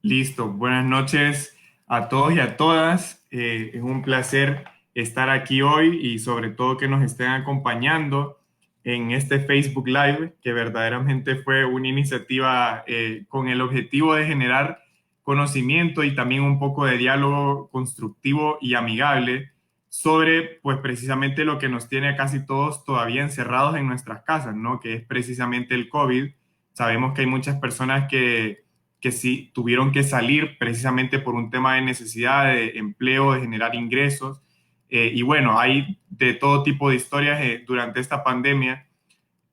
Listo, buenas noches a todos y a todas. Es un placer estar aquí hoy y sobre todo que nos estén acompañando en este Facebook Live, que verdaderamente fue una iniciativa con el objetivo de generar conocimiento y también un poco de diálogo constructivo y amigable sobre, pues precisamente lo que nos tiene a casi todos todavía encerrados en nuestras casas, ¿no? Que es precisamente el COVID. Sabemos que hay muchas personas que sí tuvieron que salir precisamente por un tema de necesidad de empleo, de generar ingresos. Y bueno, hay de todo tipo de historias durante esta pandemia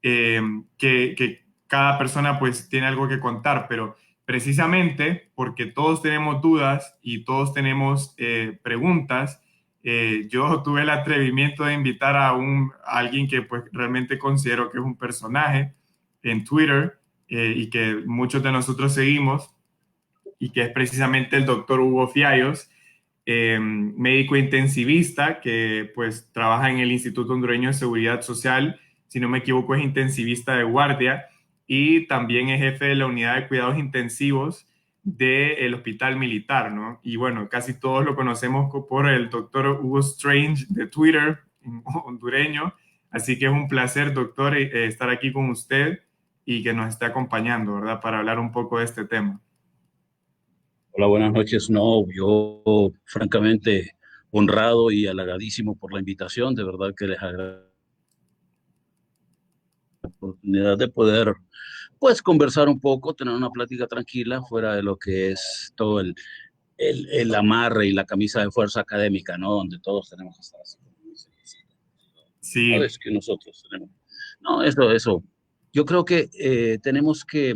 eh, que cada persona pues tiene algo que contar, pero precisamente porque todos tenemos dudas y todos tenemos preguntas, yo tuve el atrevimiento de invitar a alguien que pues realmente considero que es un personaje en Twitter y que muchos de nosotros seguimos y que es precisamente el doctor Hugo Fiallos, médico intensivista que pues trabaja en el Instituto Hondureño de Seguridad Social, si no me equivoco es intensivista de guardia y también es jefe de la unidad de cuidados intensivos del Hospital Militar, ¿no? Y bueno, casi todos lo conocemos por el doctor Hugo Strange de Twitter, hondureño, así que es un placer, doctor, estar aquí con usted y que nos esté acompañando, ¿verdad? Para hablar un poco de este tema. Hola, buenas noches. No, yo francamente honrado y halagadísimo por la invitación. De verdad que les agradezco la oportunidad de poder, pues, conversar un poco, tener una plática tranquila fuera de lo que es todo el amarre y la camisa de fuerza académica, ¿no? Donde todos tenemos que estar así. Sí. Sabes que nosotros tenemos. No, eso. Yo creo que tenemos que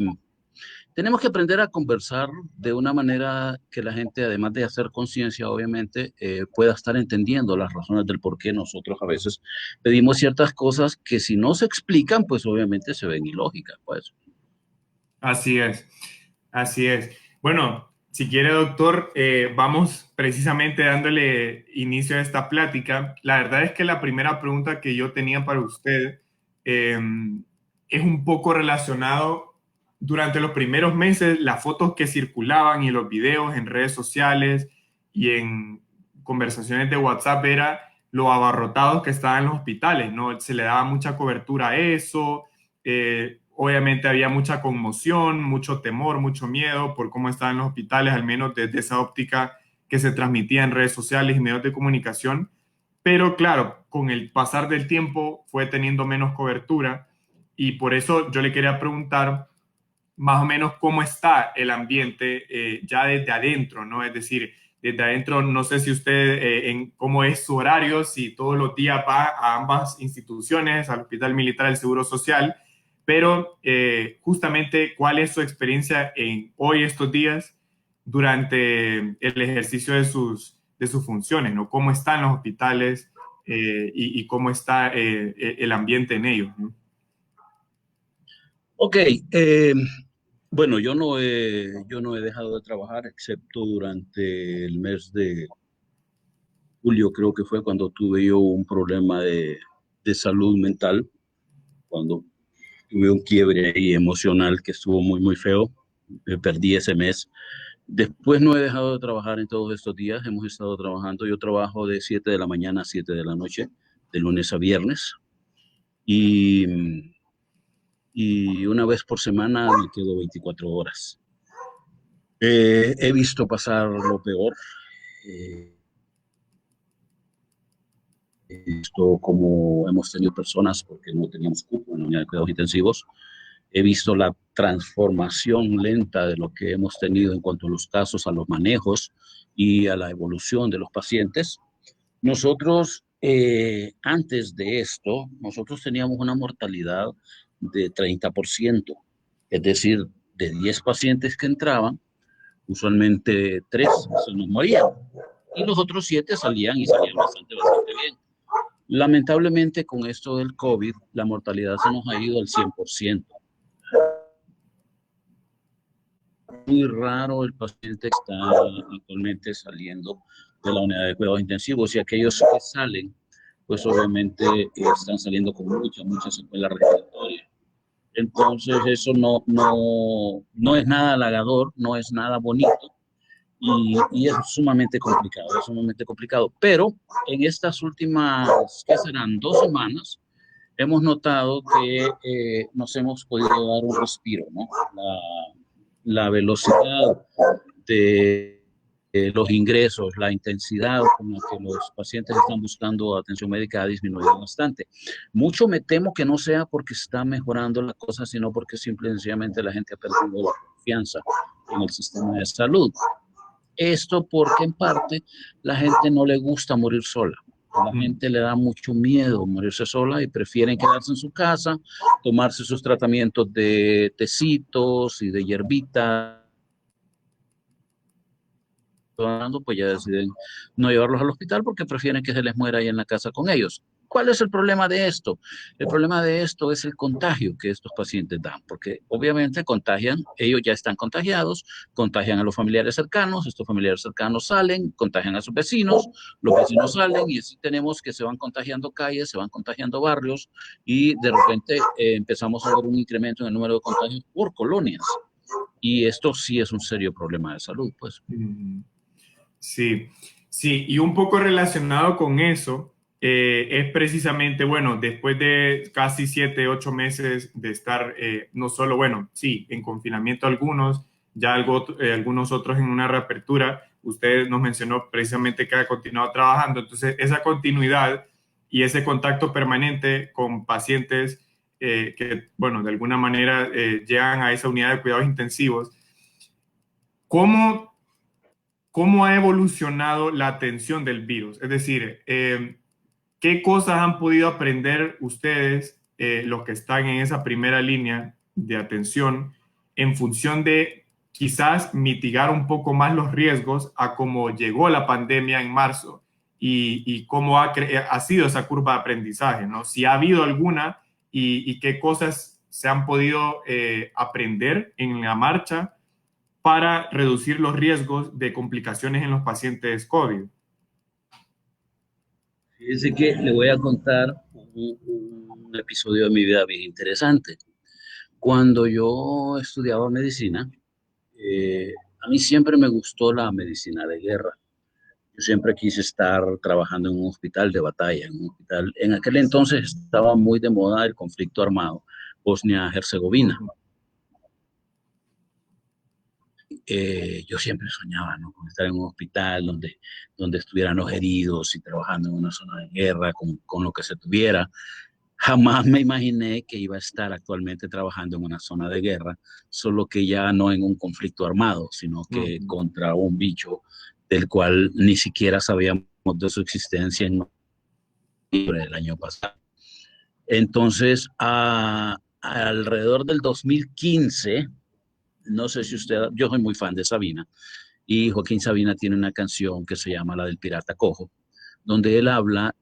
aprender a conversar de una manera que la gente, además de hacer conciencia, obviamente, pueda estar entendiendo las razones del por qué nosotros a veces pedimos ciertas cosas que si no se explican, pues obviamente se ven ilógicas, pues. Así es, así es. Bueno, si quiere, doctor, vamos precisamente dándole inicio a esta plática. La verdad es que la primera pregunta que yo tenía para usted eh, es un poco relacionado durante los primeros meses, las fotos que circulaban y los videos en redes sociales y en conversaciones de WhatsApp era lo abarrotados que estaban los hospitales, ¿no? Se le daba mucha cobertura a eso. Obviamente había mucha conmoción, mucho temor, mucho miedo por cómo estaban los hospitales, al menos desde esa óptica que se transmitía en redes sociales y medios de comunicación. Pero claro, con el pasar del tiempo fue teniendo menos cobertura y por eso yo le quería preguntar más o menos cómo está el ambiente ya desde adentro, ¿no? Es decir, desde adentro, no sé si usted, en cómo es su horario, si todos los días va a ambas instituciones, al Hospital Militar, al Seguro Social, pero justamente cuál es su experiencia en hoy, estos días, durante el ejercicio de sus funciones, ¿no? ¿Cómo están los hospitales y cómo está el ambiente en ellos, ¿no? Ok, bueno, yo no he dejado de trabajar excepto durante el mes de julio, creo que fue cuando tuve yo un problema de salud mental, cuando tuve un quiebre ahí emocional que estuvo muy, muy feo. Perdí ese mes. Después no he dejado de trabajar en todos estos días. Hemos estado trabajando. Yo trabajo de 7 de la mañana a 7 de la noche, de lunes a viernes. Y, y una vez por semana me quedo 24 horas. He visto pasar lo peor. Eh, He visto cómo hemos tenido personas, porque no teníamos cupo en la unidad de cuidados intensivos. He visto la transformación lenta de lo que hemos tenido en cuanto a los casos, a los manejos y a la evolución de los pacientes. Nosotros, antes de esto, nosotros teníamos una mortalidad de 30%, es decir, de 10 pacientes que entraban, usualmente 3 se nos morían y los otros 7 salían y salían bastante bien. Lamentablemente, con esto del COVID, la mortalidad se nos ha ido al 100%. Muy raro el paciente que está actualmente saliendo de la unidad de cuidados intensivos y aquellos que salen, pues obviamente están saliendo con mucha secuela respiratoria. Entonces eso no es nada halagador, no es nada bonito y es es sumamente complicado. Pero en estas últimas, ¿qué serán? 2 semanas, hemos notado que nos hemos podido dar un respiro, ¿no? La velocidad de los ingresos, la intensidad con la que los pacientes están buscando atención médica ha disminuido bastante. Mucho me temo que no sea porque está mejorando la cosa, sino porque simple y sencillamente la gente ha perdido la confianza en el sistema de salud. Esto porque en parte la gente no le gusta morir sola. A la gente le da mucho miedo morirse sola y prefieren quedarse en su casa, tomarse sus tratamientos de tecitos y de hierbita, pues ya deciden no llevarlos al hospital porque prefieren que se les muera ahí en la casa con ellos. ¿Cuál es el problema de esto? El problema de esto es el contagio que estos pacientes dan, porque obviamente contagian, ellos ya están contagiados, contagian a los familiares cercanos, estos familiares cercanos salen, contagian a sus vecinos, los vecinos salen y así tenemos que se van contagiando calles, se van contagiando barrios y de repente empezamos a ver un incremento en el número de contagios por colonias. Y esto sí es un serio problema de salud, pues. Sí, sí, y un poco relacionado con eso, es precisamente, bueno, después de casi 7, 8 meses de estar, no solo, bueno, sí, en confinamiento algunos, ya algunos otros en una reapertura, usted nos mencionó precisamente que ha continuado trabajando, entonces esa continuidad y ese contacto permanente con pacientes que, bueno, de alguna manera llegan a esa unidad de cuidados intensivos, ¿cómo ¿cómo ha evolucionado la atención del virus? Es decir, ¿qué cosas han podido aprender ustedes, los que están en esa primera línea de atención, en función de quizás mitigar un poco más los riesgos a cómo llegó la pandemia en marzo y cómo ha sido esa curva de aprendizaje, ¿no? Si ha habido alguna y qué cosas se han podido aprender en la marcha para reducir los riesgos de complicaciones en los pacientes COVID. Fíjese que le voy a contar un episodio de mi vida bien interesante. Cuando yo estudiaba medicina, eh, a mí siempre me gustó la medicina de guerra. Yo siempre quise estar trabajando en un hospital de batalla, en un hospital. En aquel entonces estaba muy de moda el conflicto armado, Bosnia-Herzegovina. Yo siempre soñaba, ¿no?, con estar en un hospital donde estuvieran los heridos y trabajando en una zona de guerra con lo que se tuviera. Jamás me imaginé que iba a estar actualmente trabajando en una zona de guerra, solo que ya no en un conflicto armado, sino que contra un bicho del cual ni siquiera sabíamos de su existencia en octubre del año pasado. Entonces, alrededor del 2015, no sé si usted, yo soy muy fan de Sabina, y Joaquín Sabina tiene una canción que se llama La del Pirata Cojo, donde él habla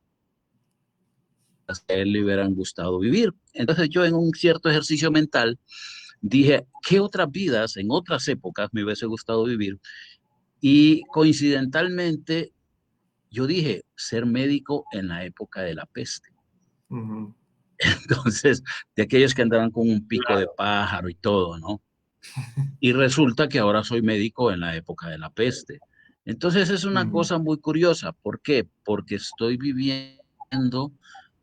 que a él le hubieran gustado vivir. Entonces yo en un cierto ejercicio mental dije, ¿qué otras vidas en otras épocas me hubiese gustado vivir? Y coincidentalmente yo dije, ser médico en la época de la peste. Entonces, de aquellos que andaban con un pico de pájaro y todo, ¿no? Y resulta que ahora soy médico en la época de la peste. Entonces es una cosa muy curiosa. ¿Por qué? Porque estoy viviendo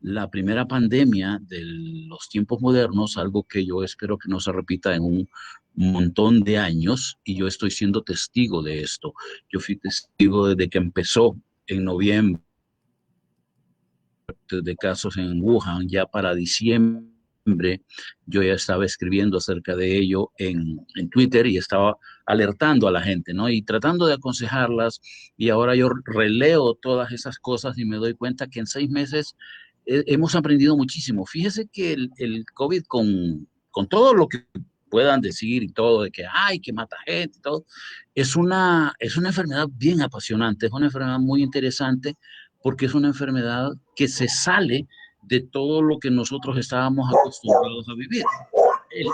la primera pandemia de los tiempos modernos, algo que yo espero que no se repita en un montón de años, y yo estoy siendo testigo de esto. Yo fui testigo desde que empezó en noviembre de casos en Wuhan, ya para diciembre yo ya estaba escribiendo acerca de ello en Twitter y estaba alertando a la gente, ¿no? Y tratando de aconsejarlas, y ahora yo releo todas esas cosas y me doy cuenta que en 6 meses hemos aprendido muchísimo. Fíjese que el COVID con todo lo que puedan decir y todo, de que ay, que mata gente y todo, es una enfermedad bien apasionante, es una enfermedad muy interesante porque es una enfermedad que se sale de todo lo que nosotros estábamos acostumbrados a vivir.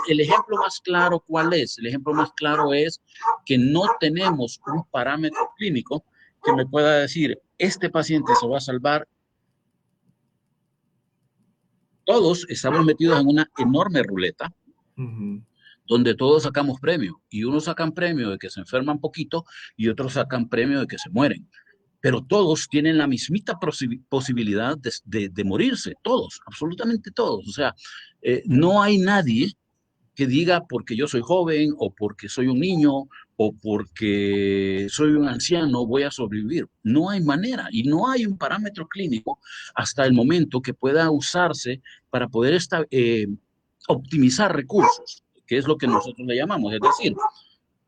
El ejemplo más claro, ¿cuál es? El ejemplo más claro es que no tenemos un parámetro clínico que me pueda decir, este paciente se va a salvar. Todos estamos metidos en una enorme ruleta Ujú. donde todos sacamos premio, y unos sacan premio de que se enferman poquito y otros sacan premio de que se mueren. Pero todos tienen la mismita posibilidad de morirse, todos, absolutamente todos. O sea, no hay nadie que diga porque yo soy joven o porque soy un niño o porque soy un anciano voy a sobrevivir. No hay manera y no hay un parámetro clínico hasta el momento que pueda usarse para poder optimizar recursos, que es lo que nosotros le llamamos. Es decir,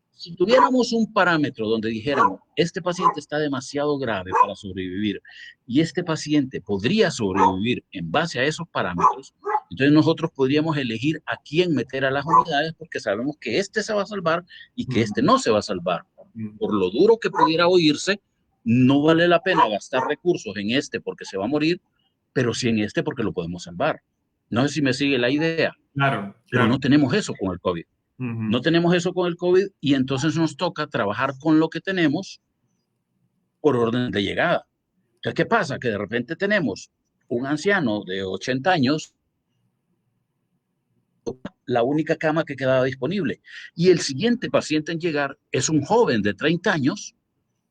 si tuviéramos un parámetro donde dijéramos, este paciente está demasiado grave para sobrevivir y este paciente podría sobrevivir en base a esos parámetros, entonces nosotros podríamos elegir a quién meter a las unidades porque sabemos que este se va a salvar y que este Ujú. no se va a salvar. Ujú. Por lo duro que pudiera oírse, no vale la pena gastar recursos en este porque se va a morir, pero sí en este porque lo podemos salvar. No sé si me sigue la idea, Claro, pero claro. no tenemos eso con el COVID. No Ujú. tenemos eso con el COVID y entonces nos toca trabajar con lo que tenemos por orden de llegada. Entonces, ¿qué pasa? Que de repente tenemos un anciano de 80 años, la única cama que quedaba disponible. Y el siguiente paciente en llegar es un joven de 30 años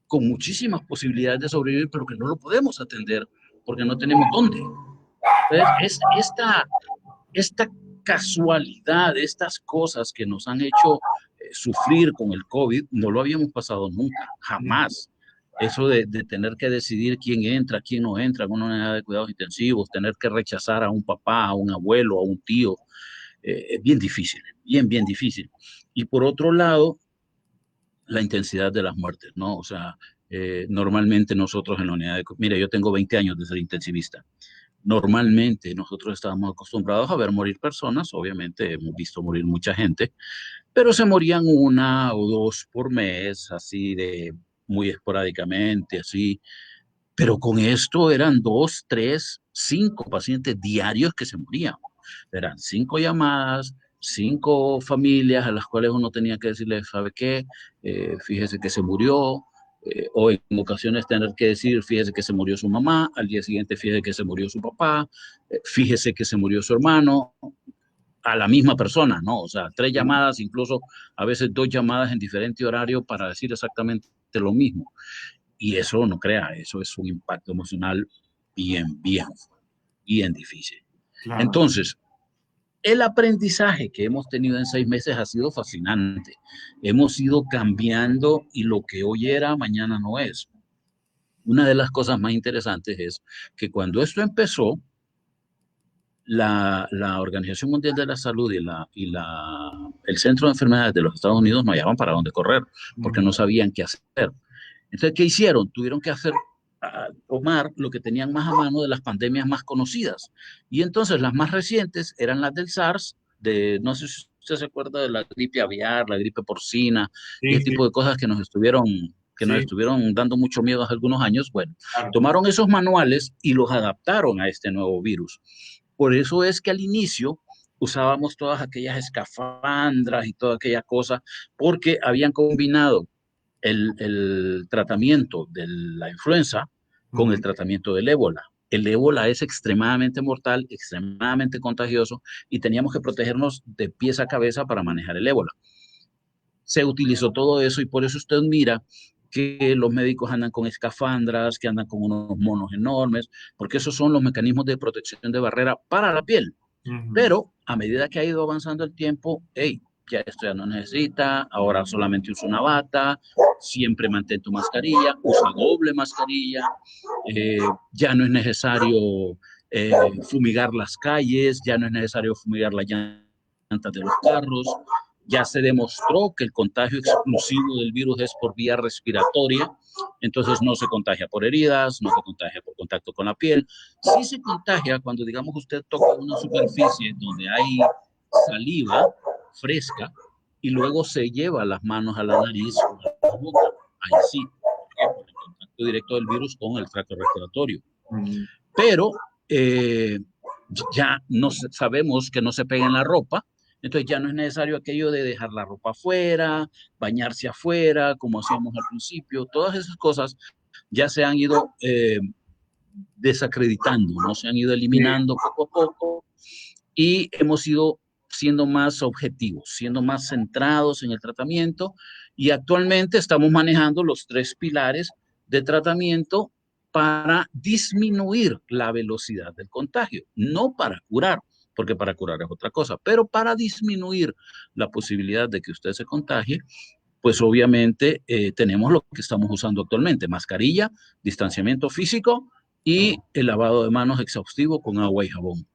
con muchísimas posibilidades de sobrevivir, pero que no lo podemos atender porque no tenemos dónde. Entonces, esta casualidad, estas cosas que nos han hecho sufrir con el COVID, no lo habíamos pasado nunca, Ujú. jamás. Eso de tener que decidir quién entra, quién no entra en una unidad de cuidados intensivos, tener que rechazar a un papá, a un abuelo, a un tío, es bien difícil, bien, bien difícil. Y por otro lado, la intensidad de las muertes, ¿no? O sea, normalmente nosotros en la unidad de... Mira, yo tengo 20 años de ser intensivista. Normalmente nosotros estábamos acostumbrados a ver morir personas, obviamente hemos visto morir mucha gente, pero se morían una o dos por mes, así de muy esporádicamente, así. Pero con esto eran dos, tres, cinco pacientes diarios que se morían. Eran cinco llamadas, cinco familias a las cuales uno tenía que decirle, ¿sabe qué? Fíjese que se murió, o en ocasiones tener que decir, fíjese que se murió su mamá, al día siguiente fíjese que se murió su papá, fíjese que se murió su hermano, a la misma persona, ¿no? O sea, tres llamadas, incluso a veces dos llamadas en diferente horario para decir exactamente lo mismo. Y eso, no crea, eso es un impacto emocional bien, bien, bien difícil. Claro. Entonces, el aprendizaje que hemos tenido en 6 meses ha sido fascinante. Hemos ido cambiando y lo que hoy era, mañana no es. Una de las cosas más interesantes es que cuando esto empezó, la Organización Mundial de la Salud el Centro de Enfermedades de los Estados Unidos no hallaban para dónde correr, porque Ujú. no sabían qué hacer. Entonces, ¿qué hicieron? Tuvieron que tomar lo que tenían más a mano de las pandemias más conocidas. Y entonces las más recientes eran las del SARS, no sé si usted se acuerda de la gripe aviar, la gripe porcina, y Sí, ese sí, tipo de cosas que nos sí, estuvieron dando mucho miedo hace algunos años. Bueno, claro. tomaron esos manuales y los adaptaron a este nuevo virus. Por eso es que al inicio usábamos todas aquellas escafandras y toda aquella cosa, porque habían combinado el tratamiento de la influenza con el Ujú. tratamiento del ébola. El ébola es extremadamente mortal, extremadamente contagioso y teníamos que protegernos de pies a cabeza para manejar el ébola. Se utilizó todo eso y por eso usted mira que los médicos andan con escafandras, que andan con unos monos enormes, porque esos son los mecanismos de protección de barrera para la piel. Ujú. Pero a medida que ha ido avanzando el tiempo, hey, ya esto ya no necesita, ahora solamente usa una bata, siempre mantén tu mascarilla, usa doble mascarilla, eh, ya no es necesario eh, fumigar las calles, ya no es necesario fumigar las llantas de los carros, ya se demostró que el contagio exclusivo del virus es por vía respiratoria, entonces no se contagia por heridas, no se contagia por contacto con la piel, sí se contagia cuando, digamos, usted toca una superficie donde hay saliva fresca y luego se lleva las manos a la nariz o a la boca, ahí sí, por el contacto directo del virus con el tracto respiratorio. Ujú. Pero eh, ya no sabemos que no se pega en la ropa, entonces ya no es necesario aquello de dejar la ropa afuera, bañarse afuera, como hacíamos al principio, todas esas cosas ya se han ido desacreditando, ¿no? Se han ido Sí, eliminando poco a poco y hemos ido siendo más objetivos, siendo más centrados en el tratamiento, y actualmente estamos manejando los 3 pilares de tratamiento para disminuir la velocidad del contagio, no para curar, porque para curar es otra cosa, pero para disminuir la posibilidad de que usted se contagie, pues obviamente tenemos lo que estamos usando actualmente: mascarilla, distanciamiento físico y el lavado de manos exhaustivo con agua y jabón.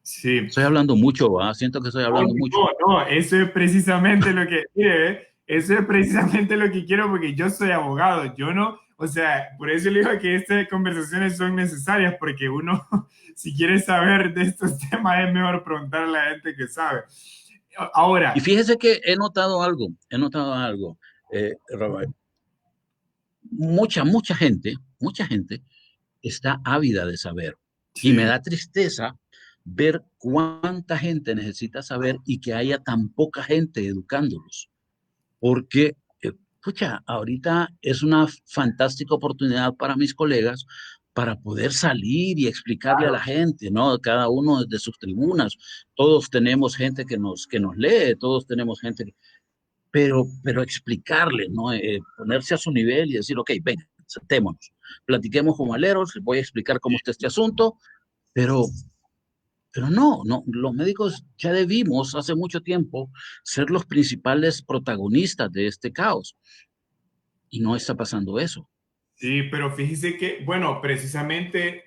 Sí. Estoy hablando mucho, ¿va? Siento que estoy hablando mucho. No, eso es precisamente lo que, mire, eso es precisamente lo que quiero porque yo soy abogado, yo no, o sea, por eso le digo que estas conversaciones son necesarias porque uno, si quiere saber de estos temas, es mejor preguntarle a la gente que sabe. Y Ahora, fíjese que he notado algo, Robert. Mucha gente está ávida de saber. Y me sí, da tristeza ver cuánta gente necesita saber y que haya tan poca gente educándolos. Porque, pucha, ahorita es una fantástica oportunidad para mis colegas para poder salir y explicarle a la gente, ¿no? Cada uno desde sus tribunas. Todos tenemos gente que nos lee, todos tenemos gente, pero explicarle, ¿no? Ponerse a su nivel y decir, ok, venga, sentémonos, platiquemos como aleros, les voy a explicar cómo está este asunto, pero no, los médicos ya debimos hace mucho tiempo ser los principales protagonistas de este caos, y no está pasando eso. sí, pero fíjese que, bueno, precisamente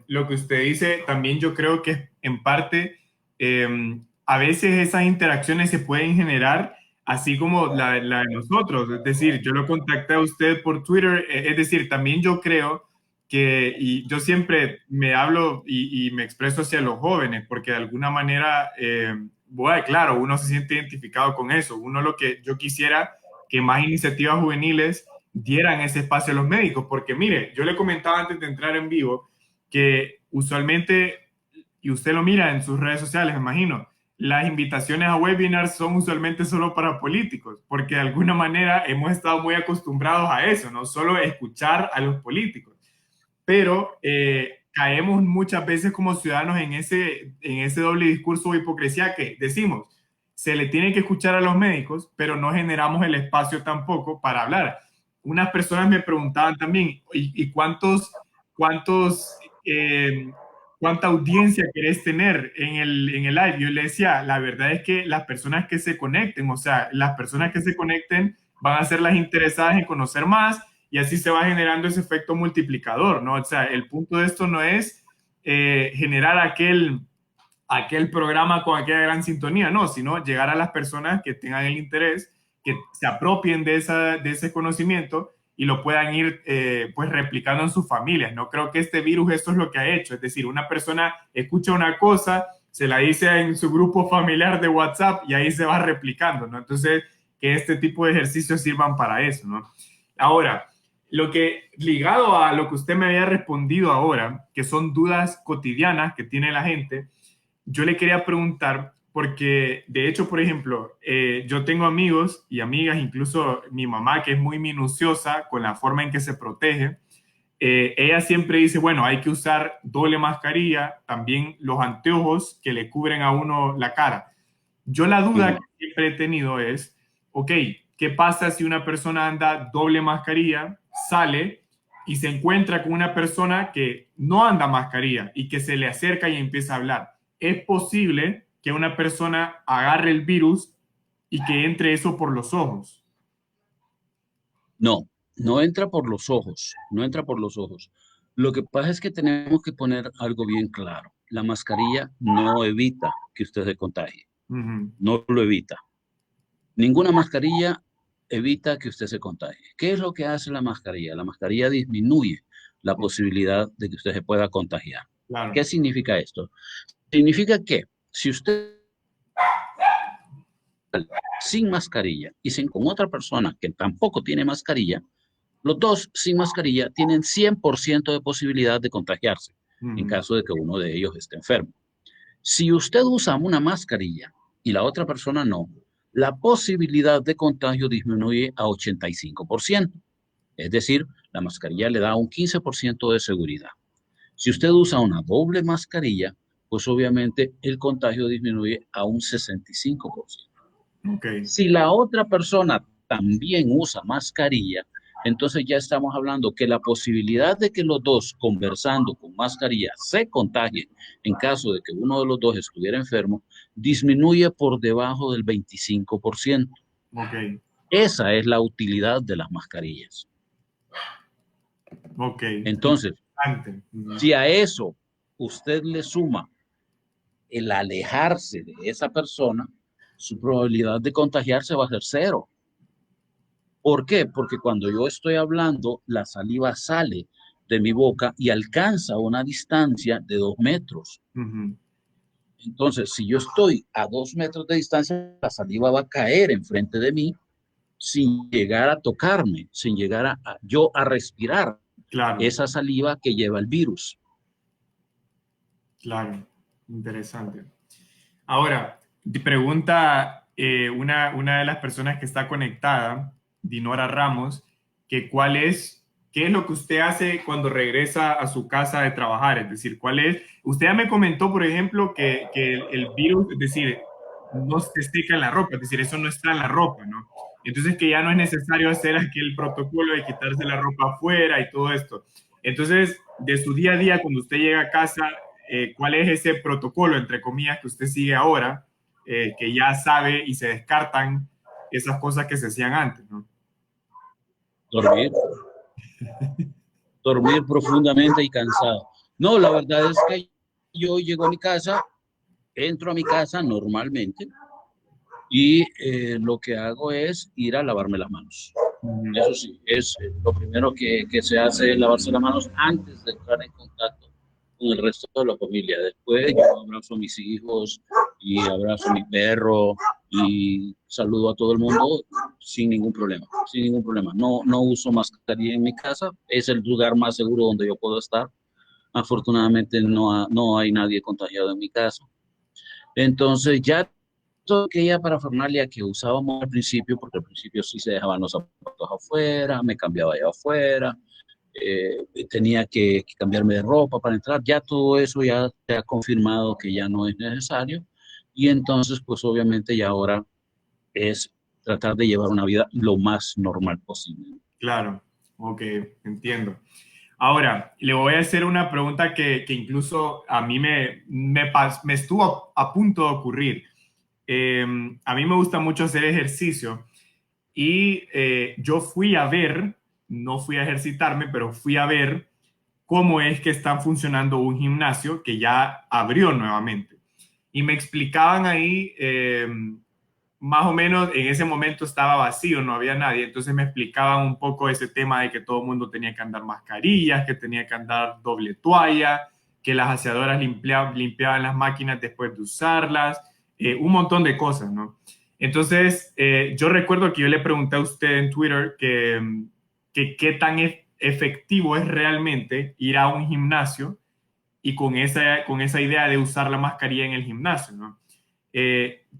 lo que usted dice, también yo creo que en parte, a veces esas interacciones se pueden generar así como la de nosotros. Es decir, yo lo contacté a usted por Twitter, es decir, también yo creo que, y yo siempre me hablo y me expreso hacia los jóvenes, porque de alguna manera, bueno, claro, uno se siente identificado con eso. Uno lo que yo quisiera que más iniciativas juveniles dieran ese espacio a los médicos, porque mire, yo le comentaba antes de entrar en vivo que usualmente, y usted lo mira en sus redes sociales, me imagino, las invitaciones a webinars son usualmente solo para políticos, porque de alguna manera hemos estado muy acostumbrados a eso, no solo escuchar a los políticos, pero caemos muchas veces como ciudadanos en ese doble discurso o hipocresía que decimos, se le tiene que escuchar a los médicos, pero no generamos el espacio tampoco para hablar. Unas personas me preguntaban también, ¿y cuántos, cuánta audiencia querés tener en el live? Yo le decía, la verdad es que las personas que se conecten, o sea, las personas que se conecten van a ser las interesadas en conocer más y así se va generando ese efecto multiplicador, ¿no? O sea, el punto de esto no es generar aquel programa con aquella gran sintonía, no, sino llegar a las personas que tengan el interés, que se apropien de ese conocimiento y lo puedan ir pues replicando en sus familias. No creo que este virus esto es lo que ha hecho, es decir, una persona escucha una cosa, se la dice en su grupo familiar de WhatsApp y ahí se va replicando, ¿no? Entonces, que este tipo de ejercicios sirvan para eso, ¿no? Ahora, lo que ligado a lo que usted me había respondido ahora, que son dudas cotidianas que tiene la gente, yo le quería preguntar, porque de hecho, por ejemplo, yo tengo amigos y amigas, incluso mi mamá, que es muy minuciosa con la forma en que se protege. Ella siempre dice, bueno, hay que usar doble mascarilla, también los anteojos que le cubren a uno la cara. Yo la duda que siempre he tenido es, ok, ¿qué pasa si una persona anda doble mascarilla, sale y se encuentra con una persona que no anda mascarilla y que se le acerca y empieza a hablar? ¿Es posible que una persona agarre el virus y que entre eso por los ojos? No, no entra por los ojos, no entra por los ojos. Lo que pasa es que tenemos que poner algo bien claro. La mascarilla no evita que usted se contagie, Uh -huh. no lo evita. Ninguna mascarilla evita que usted se contagie. ¿Qué es lo que hace la mascarilla? La mascarilla disminuye la posibilidad de que usted se pueda contagiar. ¿Qué Claro. significa esto? Significa que si usted sin mascarilla y sin con otra persona que tampoco tiene mascarilla, los dos sin mascarilla tienen 100% de posibilidad de contagiarse Uh en -huh. caso de que uno de ellos esté enfermo. Si usted usa una mascarilla y la otra persona no, la posibilidad de contagio disminuye a 85%. Es decir, la mascarilla le da un 15% de seguridad. Si usted usa una doble mascarilla, pues obviamente el contagio disminuye a un 65%. Ok, Si la otra persona también usa mascarilla, entonces ya estamos hablando que la posibilidad de que los dos conversando con mascarilla se contagien en caso de que uno de los dos estuviera enfermo, disminuye por debajo del 25%. ok, Esa es la utilidad de las mascarillas. ok. Entonces, Interesante. Ujú. si a eso usted le suma el alejarse de esa persona, su probabilidad de contagiarse va a ser cero. ¿Por qué? Porque cuando yo estoy hablando, la saliva sale de mi boca y alcanza una distancia de 2 metros. Ujú. Entonces, si yo estoy a 2 metros de distancia, la saliva va a caer enfrente de mí sin llegar a tocarme, sin llegar yo a respirar Claro, esa saliva que lleva el virus. claro. Interesante. Ahora, te pregunta una de las personas que está conectada, Dinora Ramos, que qué es lo que usted hace cuando regresa a su casa de trabajar, es decir, usted ya me comentó, por ejemplo, que el virus, es decir, no se seca en la ropa, es decir, eso no está en la ropa, ¿no? Entonces que ya no es necesario hacer aquel protocolo de quitarse la ropa afuera y todo esto. Entonces, de su día a día, cuando usted llega a casa, ¿cuál es ese protocolo, entre comillas, que usted sigue ahora, que ya sabe y se descartan esas cosas que se hacían antes, ¿no? Dormir, dormir profundamente y cansado. No, la verdad es que yo llego a mi casa, entro a mi casa normalmente y lo que hago es ir a lavarme las manos. Ujú. Eso sí, es lo primero que se hace es lavarse las manos antes de entrar en contacto con el resto de la familia. Después yo abrazo a mis hijos y abrazo a mi perro y saludo a todo el mundo sin ningún problema, sin ningún problema. No, no uso mascarilla en mi casa, es el lugar más seguro donde yo puedo estar. Afortunadamente no hay nadie contagiado en mi casa. Entonces ya todo aquella parafernalia que usábamos al principio, porque al principio sí se dejaban los zapatos afuera, me cambiaba allá afuera, tenía que cambiarme de ropa para entrar, ya todo eso ya se ha confirmado que ya no es necesario y entonces pues obviamente ya ahora es tratar de llevar una vida lo más normal posible. Claro, ok, entiendo. Ahora, le voy a hacer una pregunta que incluso a mí me estuvo a punto de ocurrir. Eh, a mí me gusta mucho hacer ejercicio y yo fui a ver, no fui a ejercitarme, pero fui a ver cómo es que está funcionando un gimnasio que ya abrió nuevamente. Y me explicaban ahí, más o menos en ese momento estaba vacío, no había nadie, entonces me explicaban un poco ese tema de que todo el mundo tenía que andar mascarillas, que tenía que andar doble toalla, que las aseadoras limpiaban las máquinas después de usarlas, un montón de cosas, ¿no? Entonces, yo recuerdo que yo le pregunté a usted en Twitter que qué tan efectivo es realmente ir a un gimnasio y con esa idea de usar la mascarilla en el gimnasio, ¿no?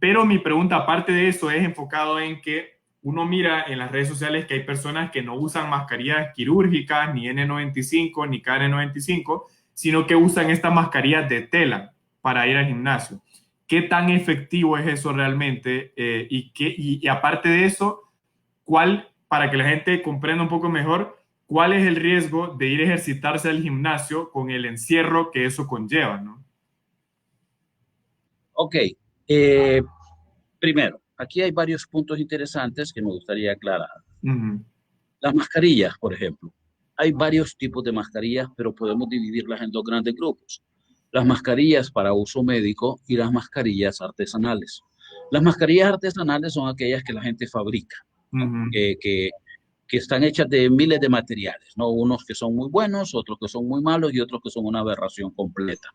Pero mi pregunta, aparte de eso, es enfocado en que uno mira en las redes sociales que hay personas que no usan mascarillas quirúrgicas, ni N95, ni KN95, sino que usan estas mascarillas de tela para ir al gimnasio. ¿Qué tan efectivo es eso realmente? Y aparte de eso, para que la gente comprenda un poco mejor, cuál es el riesgo de ir a ejercitarse al gimnasio con el encierro que eso conlleva, ¿no? Ok, eh, primero, aquí hay varios puntos interesantes que me gustaría aclarar. Ujú. Las mascarillas, por ejemplo. Hay varios tipos de mascarillas, pero podemos dividirlas en dos grandes grupos. Las mascarillas para uso médico y las mascarillas artesanales. Las mascarillas artesanales son aquellas que la gente fabrica, ¿no? Ujú. Que están hechas de miles de materiales, ¿no? Unos que son muy buenos, otros que son muy malos y otros que son una aberración completa.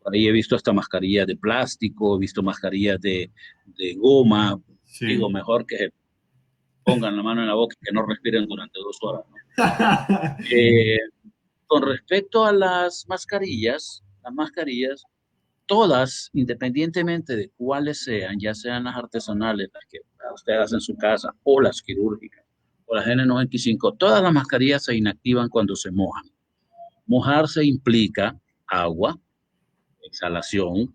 Por ahí he visto hasta mascarillas de plástico, he visto mascarillas de goma, digo, Sí. mejor que se pongan la mano en la boca y que no respiren durante 2 horas, ¿no? Eh, con respecto a las mascarillas, todas, independientemente de cuáles sean, ya sean las artesanales, las que usted hace en su casa, o las quirúrgicas, o las N95, todas las mascarillas se inactivan cuando se mojan. Mojarse implica agua, exhalación,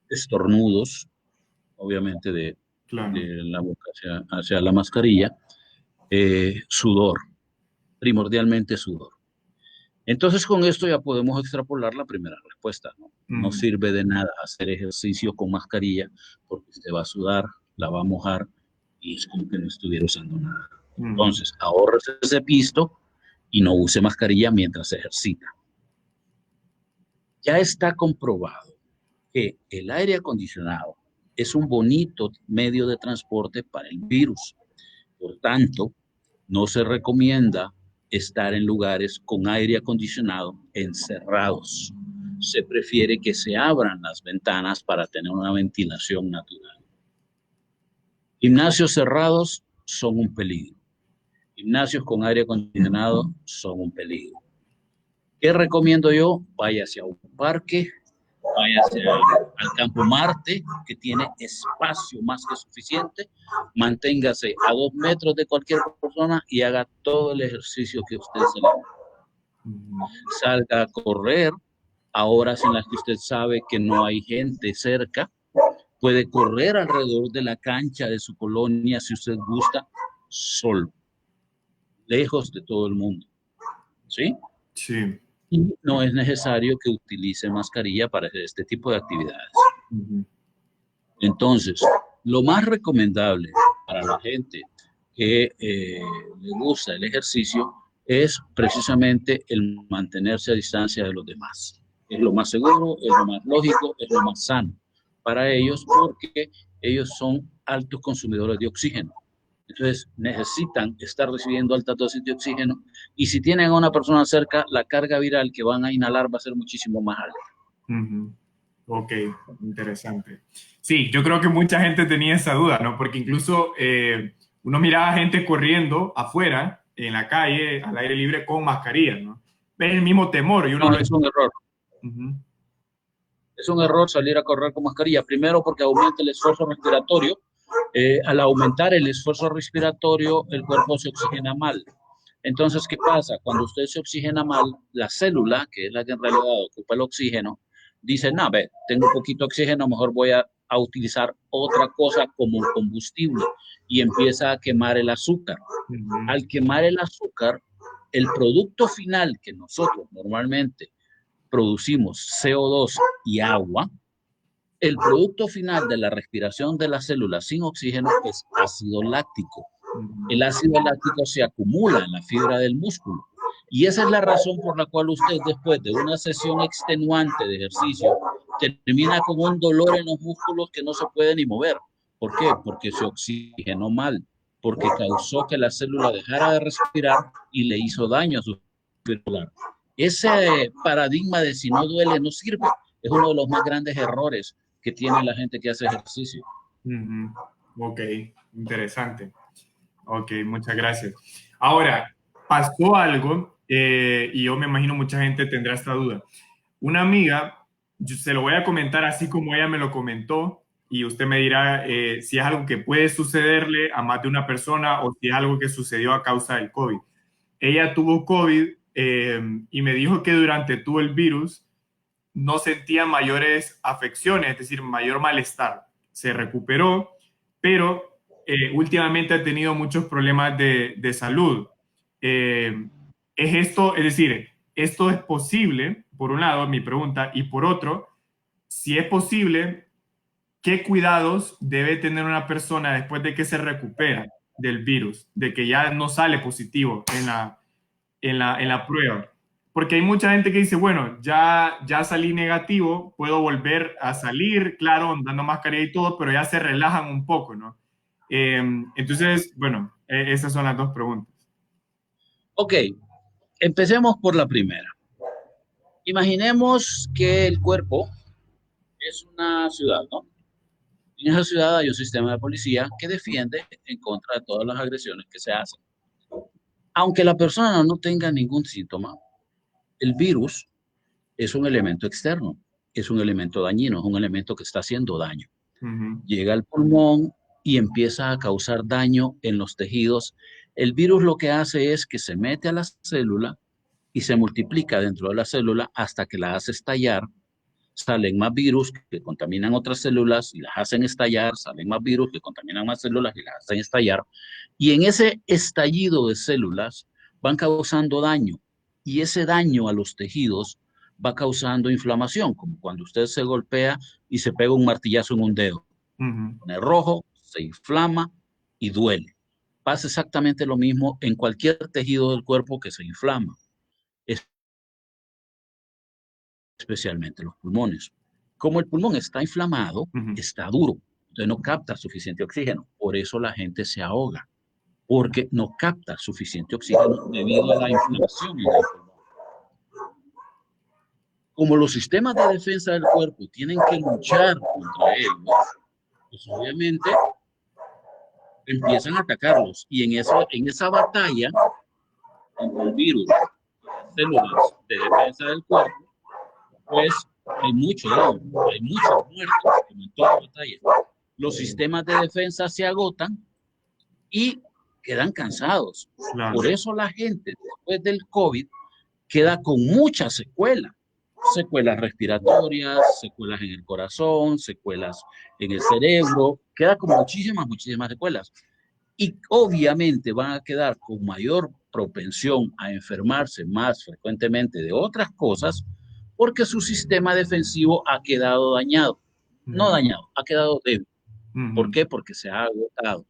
estornudos, obviamente de claro. la boca hacia la mascarilla, sudor, primordialmente sudor. Entonces, con esto ya podemos extrapolar la primera respuesta, ¿no? No sirve de nada hacer ejercicio con mascarilla porque se va a sudar, la va a mojar y es como que no estuviera usando nada. Entonces, ahórrese ese pisto y no use mascarilla mientras se ejercita. Ya está comprobado que el aire acondicionado es un bonito medio de transporte para el virus. Por tanto, no se recomienda estar en lugares con aire acondicionado encerrados. Se prefiere que se abran las ventanas para tener una ventilación natural. Gimnasios cerrados son un peligro. Gimnasios con aire acondicionado son un peligro. ¿Qué recomiendo yo? Vaya hacia un parque, vaya al Campo Marte, que tiene espacio más que suficiente, manténgase a 2 metros de cualquier persona y haga todo el ejercicio que usted se le salga a correr a horas en las que usted sabe que no hay gente cerca, puede correr alrededor de la cancha de su colonia si usted gusta, solo, lejos de todo el mundo, ¿sí? Sí. Y no es necesario que utilice mascarilla para hacer este tipo de actividades. Entonces, lo más recomendable para la gente que le gusta el ejercicio es precisamente el mantenerse a distancia de los demás. Es lo más seguro, es lo más lógico, es lo más sano para ellos porque ellos son altos consumidores de oxígeno. Entonces necesitan estar recibiendo altas dosis de oxígeno y si tienen a una persona cerca, la carga viral que van a inhalar va a ser muchísimo más alta. Ok, interesante. Sí, yo creo que mucha gente tenía esa duda, ¿no? Porque incluso uno miraba a gente corriendo afuera, en la calle, al aire libre, con mascarilla, ¿no? Es el mismo temor. Y uno no, es un error. Es un error salir a correr con mascarilla. Primero porque aumenta el esfuerzo respiratorio. Al aumentar el esfuerzo respiratorio, el cuerpo se oxigena mal. Entonces, ¿qué pasa? Cuando usted se oxigena mal, la célula, que es la que en realidad ocupa el oxígeno, dice, no, ve, tengo poquito oxígeno, mejor voy a utilizar otra cosa como combustible y empieza a quemar el azúcar. Al quemar el azúcar, el producto final que nosotros normalmente producimos, CO2 y agua, el producto final de la respiración de las células sin oxígeno es ácido láctico. El ácido láctico se acumula en la fibra del músculo. Y esa es la razón por la cual usted, después de una sesión extenuante de ejercicio, termina con un dolor en los músculos que no se puede ni mover. ¿Por qué? Porque se oxigenó mal, porque causó que la célula dejara de respirar y le hizo daño a su circular. Ese paradigma de si no duele, no sirve, es uno de los más grandes errores que tiene la gente que hace ejercicio. Ok, interesante. Ok, muchas gracias. Ahora, pasó algo y yo me imagino mucha gente tendrá esta duda. Una amiga, yo se lo voy a comentar así como ella me lo comentó y usted me dirá si es algo que puede sucederle a más de una persona o si es algo que sucedió a causa del COVID. Ella tuvo COVID y me dijo que durante todo el virus no sentía mayores afecciones, es decir, mayor malestar. Se recuperó, pero últimamente ha tenido muchos problemas de salud. ¿Es esto, es decir, esto es posible, por un lado, mi pregunta, y por otro, si es posible, ¿qué cuidados debe tener una persona después de que se recupera del virus, de que ya no sale positivo en la prueba? Porque hay mucha gente que dice, bueno, ya salí negativo, puedo volver a salir, claro, dando mascarilla y todo, pero ya se relajan un poco, ¿no? Entonces, bueno, esas son las dos preguntas. Ok, empecemos por la primera. Imaginemos que el cuerpo es una ciudad, ¿no? En esa ciudad hay un sistema de policía que defiende en contra de todas las agresiones que se hacen. Aunque la persona no tenga ningún síntoma, el virus es un elemento externo, es un elemento dañino, es un elemento que está haciendo daño. Llega al pulmón y empieza a causar daño en los tejidos. El virus lo que hace es que se mete a la célula y se multiplica dentro de la célula hasta que la hace estallar salen más virus que contaminan otras células y las hacen estallar, salen más virus que contaminan más células y las hacen estallar. Y en ese estallido de células van causando daño. Y ese daño a los tejidos va causando inflamación, como cuando usted se golpea y se pega un martillazo en un dedo. Ujú. Pone rojo, se inflama y duele. Pasa exactamente lo mismo en cualquier tejido del cuerpo que se inflama, especialmente los pulmones. Como el pulmón está inflamado, Ujú. está duro, entonces no capta suficiente oxígeno. Por eso la gente se ahoga, porque no capta suficiente oxígeno debido a la inflamación en el pulmón. Como los sistemas de defensa del cuerpo tienen que luchar contra ellos, pues obviamente empiezan a atacarlos. Y en esa batalla entre el virus y las células de defensa del cuerpo, pues hay mucho daño, hay muchos muertos, como en toda batalla. Los sistemas de defensa se agotan y quedan cansados. Claro. Por eso la gente después del COVID queda con muchas secuelas. Secuelas respiratorias, secuelas en el corazón, secuelas en el cerebro, queda con muchísimas secuelas. Y obviamente van a quedar con mayor propensión a enfermarse más frecuentemente de otras cosas porque su sistema defensivo ha quedado dañado. No Ujú. dañado, ha quedado débil. ¿Por Ujú. qué? Porque se ha agotado.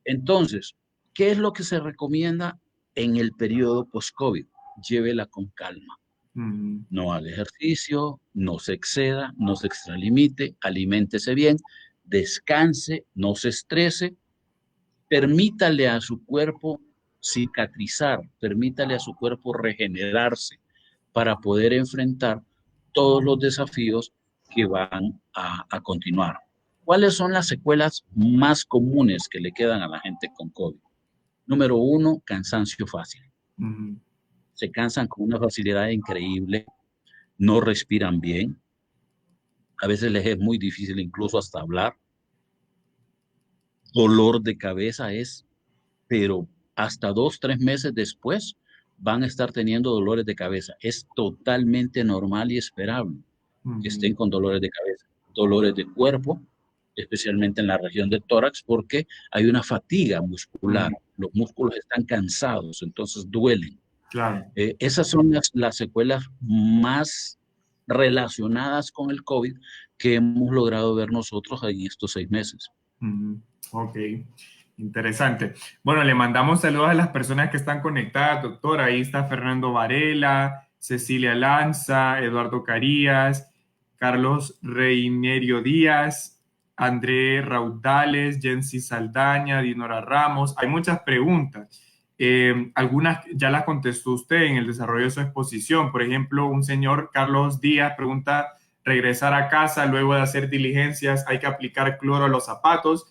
Entonces, ¿qué es lo que se recomienda en el periodo post-COVID? Llévela con calma. Ujú. No haga ejercicio, no se exceda, no se extralimite, aliméntese bien, descanse, no se estrese, permítale a su cuerpo cicatrizar, permítale a su cuerpo regenerarse para poder enfrentar todos los desafíos que van a continuar. ¿Cuáles son las secuelas más comunes que le quedan a la gente con COVID? Número uno, cansancio fácil. Ujú. Se cansan con una facilidad increíble, no respiran bien, a veces les es muy difícil incluso hasta hablar. Dolor de cabeza es, pero hasta 2, 3 meses después van a estar teniendo dolores de cabeza. Es totalmente normal y esperable que Ujú. estén con dolores de cabeza, dolores de cuerpo, especialmente en la región del tórax, porque hay una fatiga muscular. Ujú. Los músculos están cansados, entonces duelen. Claro. Esas son las secuelas más relacionadas con el COVID que hemos logrado ver nosotros en estos 6 meses. Ujú. Ok, interesante. Bueno, le mandamos saludos a las personas que están conectadas, doctor. Ahí está Fernando Varela, Cecilia Lanza, Eduardo Carías, Carlos Reinerio Díaz, André Raudales, Jensi Saldaña, Dinora Ramos. Hay muchas preguntas. Algunas ya las contestó usted en el desarrollo de su exposición. Por ejemplo, un señor Carlos Díaz pregunta: regresar a casa luego de hacer diligencias, hay que aplicar cloro a los zapatos.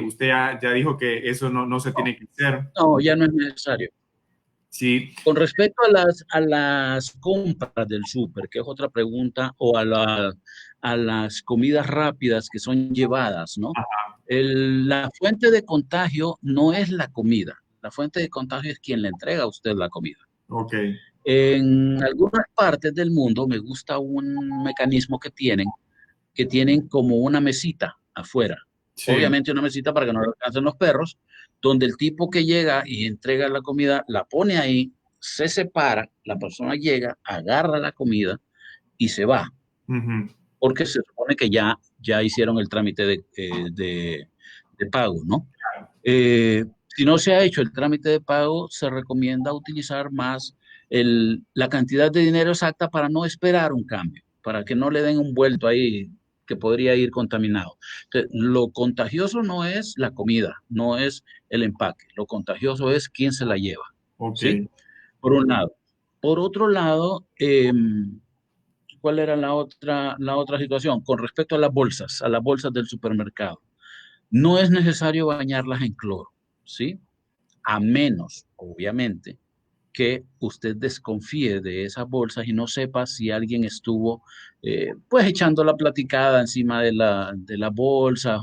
Usted ya dijo que eso no se tiene que hacer. No, ya no es necesario. Sí. Con respecto a las compras del súper, que es otra pregunta, o a las comidas rápidas que son llevadas, ¿no? Ajá. La fuente de contagio no es la comida, la fuente de contagio es quien le entrega a usted la comida. Ok. En algunas partes del mundo me gusta un mecanismo que tienen como una mesita afuera. Sí. Obviamente una mesita para que no le alcancen los perros, donde el tipo que llega y entrega la comida, la pone ahí, se separa, la persona llega, agarra la comida y se va, Ujú. porque se supone que ya hicieron el trámite de pago, ¿no? Si no se ha hecho el trámite de pago, se recomienda utilizar más la cantidad de dinero exacta para no esperar un cambio, para que no le den un vuelto ahí que podría ir contaminado. Entonces, lo contagioso no es la comida, no es el empaque, lo contagioso es quién se la lleva, Ok. ¿sí? Por un lado. Por otro lado, ¿cuál era la otra situación? Con respecto a las bolsas del supermercado. No es necesario bañarlas en cloro, ¿sí? A menos, obviamente, que usted desconfíe de esas bolsas y no sepa si alguien estuvo, pues, echando la platicada encima de las bolsas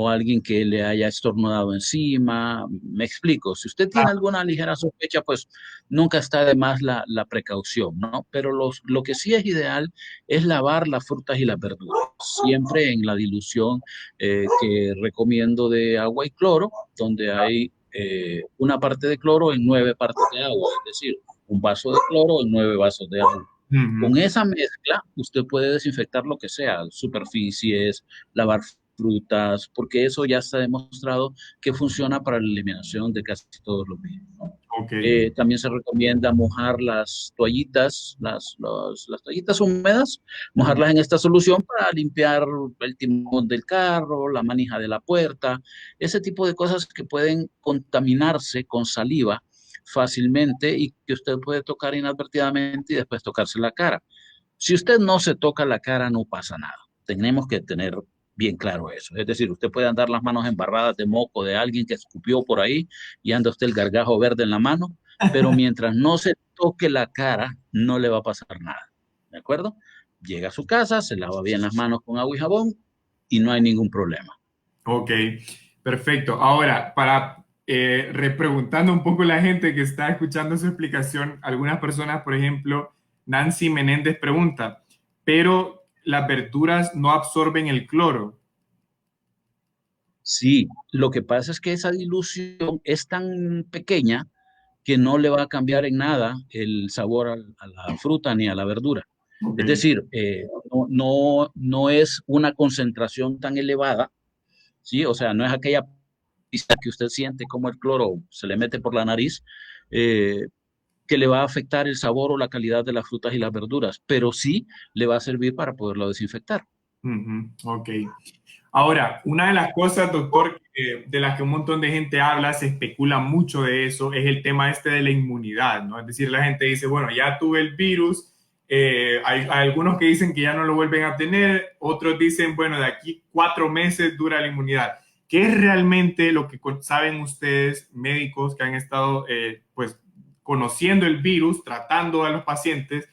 o alguien que le haya estornudado encima. Me explico, si usted tiene alguna ligera sospecha, pues nunca está de más la precaución, ¿no? Pero lo que sí es ideal es lavar las frutas y las verduras, siempre en la dilución que recomiendo de agua y cloro, donde hay una parte de cloro en 9 partes de agua, es decir, un vaso de cloro en 9 vasos de agua. Ujú. Con esa mezcla, usted puede desinfectar lo que sea, superficies, lavar frutas, porque eso ya está demostrado que funciona para la eliminación de casi todos los virus, ¿no? Ok. También se recomienda mojar las toallitas, las toallitas húmedas, Ujú. mojarlas en esta solución para limpiar el timón del carro, la manija de la puerta, ese tipo de cosas que pueden contaminarse con saliva fácilmente y que usted puede tocar inadvertidamente y después tocarse la cara. Si usted no se toca la cara, no pasa nada. Tenemos que tener bien claro eso. Es decir, usted puede andar las manos embarradas de moco de alguien que escupió por ahí y anda usted el gargajo verde en la mano, pero mientras no se toque la cara, no le va a pasar nada. ¿De acuerdo? Llega a su casa, se lava bien las manos con agua y jabón y no hay ningún problema. Ok, perfecto. Ahora, para repreguntando un poco la gente que está escuchando su explicación, algunas personas, por ejemplo, Nancy Menéndez pregunta, pero las verduras no absorben el cloro. Sí, lo que pasa es que esa dilución es tan pequeña que no le va a cambiar en nada el sabor a la fruta ni a la verdura. Ok. Es decir, no es una concentración tan elevada, ¿sí? O sea, no es aquella pista que usted siente como el cloro se le mete por la nariz, eh, que le va a afectar el sabor o la calidad de las frutas y las verduras, pero sí le va a servir para poderlo desinfectar. Ujú, ok. Ahora, una de las cosas, doctor, de las que un montón de gente habla, se especula mucho de eso, es el tema este de la inmunidad, ¿no? Es decir, la gente dice, bueno, ya tuve el virus, hay algunos que dicen que ya no lo vuelven a tener, otros dicen, bueno, de aquí 4 meses dura la inmunidad. ¿Qué es realmente lo que saben ustedes, médicos que han estado, pues, conociendo el virus, tratando a los pacientes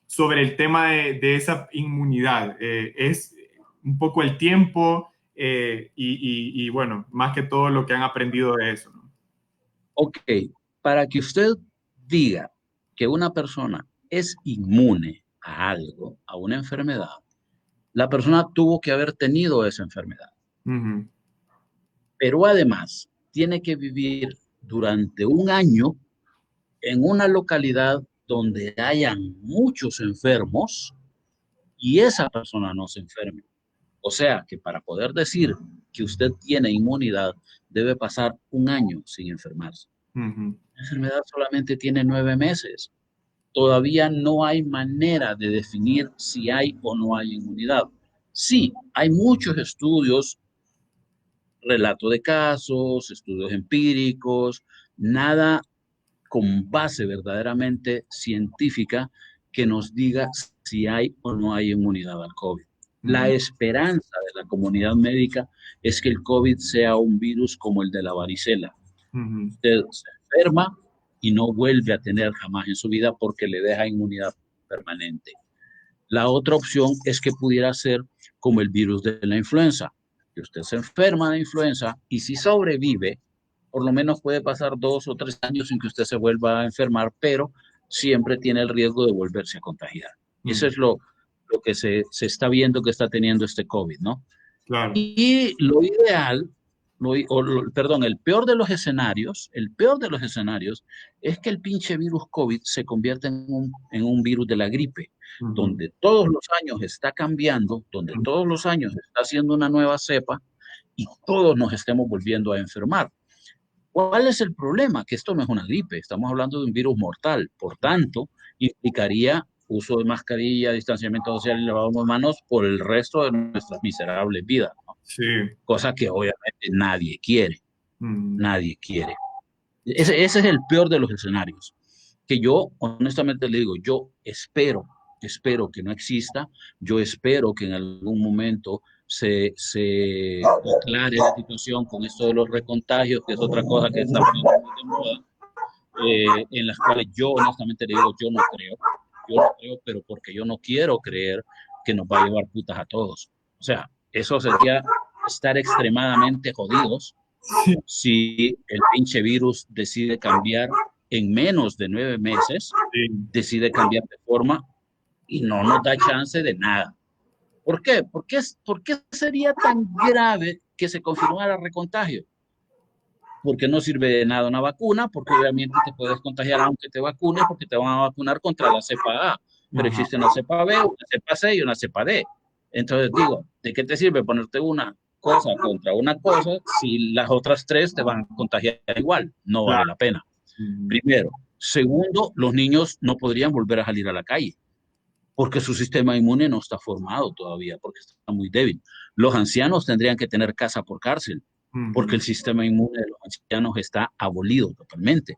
sobre el tema de esa inmunidad? ¿Es un poco el tiempo y, bueno, más que todo lo que han aprendido de eso, ¿no? Ok, para que usted diga que una persona es inmune a algo, a una enfermedad, la persona tuvo que haber tenido esa enfermedad, Ujú, pero además tiene que vivir durante un año en una localidad donde hayan muchos enfermos y esa persona no se enferme. O sea que para poder decir que usted tiene inmunidad, debe pasar un año sin enfermarse. ujú, La enfermedad solamente tiene 9 meses. Todavía no hay manera de definir si hay o no hay inmunidad. Sí, hay muchos estudios, relato de casos, estudios empíricos, nada con base verdaderamente científica que nos diga si hay o no hay inmunidad al COVID. La ujú, esperanza de la comunidad médica es que el COVID sea un virus como el de la varicela. ujú, Usted se enferma y no vuelve a tener jamás en su vida porque le deja inmunidad permanente. La otra opción es que pudiera ser como el virus de la influenza, que usted se enferma de influenza y si sobrevive, por lo menos puede pasar 2 o 3 años sin que usted se vuelva a enfermar, pero siempre tiene el riesgo de volverse a contagiar. Eso ujú. es lo que se está viendo que está teniendo este COVID, ¿no? Claro. Y lo ideal, perdón, el peor de los escenarios es que el pinche virus COVID se convierta en un virus de la gripe, Ujú, donde todos los años está cambiando, donde ujú, todos los años está haciendo una nueva cepa y todos nos estemos volviendo a enfermar. ¿Cuál es el problema? Que esto no es una gripe, estamos hablando de un virus mortal, por tanto, implicaría uso de mascarilla, distanciamiento social y lavado de manos por el resto de nuestras miserables vidas, ¿no? sí. Cosa que obviamente nadie quiere, Ujú, nadie quiere. Ese es el peor de los escenarios, que yo honestamente le digo, yo espero que no exista, yo espero que en algún momento se aclare la situación con esto de los recontagios, que es otra cosa que está poniendo muy de moda, en las cuales yo honestamente le digo, yo no creo, pero porque yo no quiero creer que nos va a llevar putas a todos. O sea, eso sería estar extremadamente jodidos Sí. si el pinche virus decide cambiar en menos de 9 meses, Sí. decide cambiar de forma y no nos da chance de nada. ¿Por qué? ¿Por qué sería tan grave que se confirmara recontagio? Porque no sirve de nada una vacuna, porque obviamente te puedes contagiar aunque te vacunes, porque te van a vacunar contra la cepa A, pero Ajá. existe una cepa B, una cepa C y una cepa D. Entonces digo, ¿de qué te sirve ponerte una cosa contra una cosa si las otras tres te van a contagiar igual? No vale Claro. la pena. Ujú. Primero. Segundo, los niños no podrían volver a salir a la calle porque su sistema inmune no está formado todavía, porque está muy débil. Los ancianos tendrían que tener casa por cárcel, porque Ujú. el sistema inmune de los ancianos está abolido totalmente.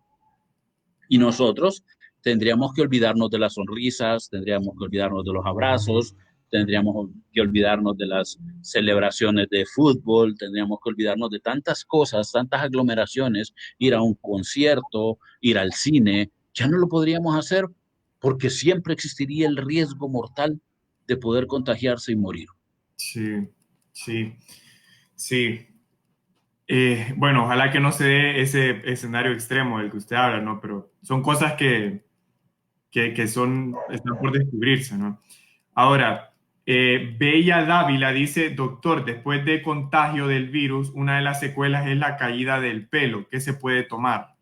Y nosotros tendríamos que olvidarnos de las sonrisas, tendríamos que olvidarnos de los abrazos, tendríamos que olvidarnos de las celebraciones de fútbol, tendríamos que olvidarnos de tantas cosas, tantas aglomeraciones, ir a un concierto, ir al cine, ya no lo podríamos hacer porque siempre existiría el riesgo mortal de poder contagiarse y morir. Sí, sí, sí. Bueno, ojalá que no se dé ese escenario extremo del que usted habla, ¿no? Pero son cosas que están por descubrirse, ¿no? Ahora, Bella Dávila dice, doctor, después de contagio del virus, una de las secuelas es la caída del pelo. ¿Qué se puede tomar?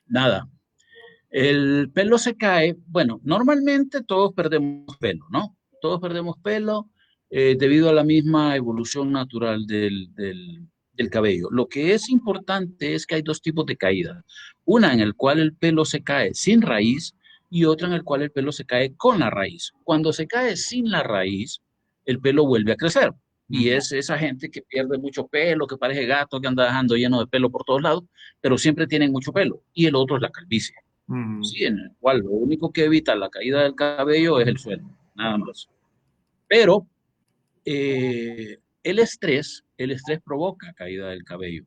Nada, el pelo se cae, bueno, normalmente todos perdemos pelo, ¿no? Todos perdemos pelo debido a la misma evolución natural del cabello. Lo que es importante es que hay dos tipos de caída. Una en el cual el pelo se cae sin raíz y otra en el cual el pelo se cae con la raíz. Cuando se cae sin la raíz, el pelo vuelve a crecer. Y Ujú. es esa gente que pierde mucho pelo, que parece gato, que anda dejando lleno de pelo por todos lados, pero siempre tienen mucho pelo. Y el otro es la calvicie. Ujú. Sí, en el cual lo único que evita la caída del cabello es el sueldo, nada más. Pero el estrés provoca caída del cabello.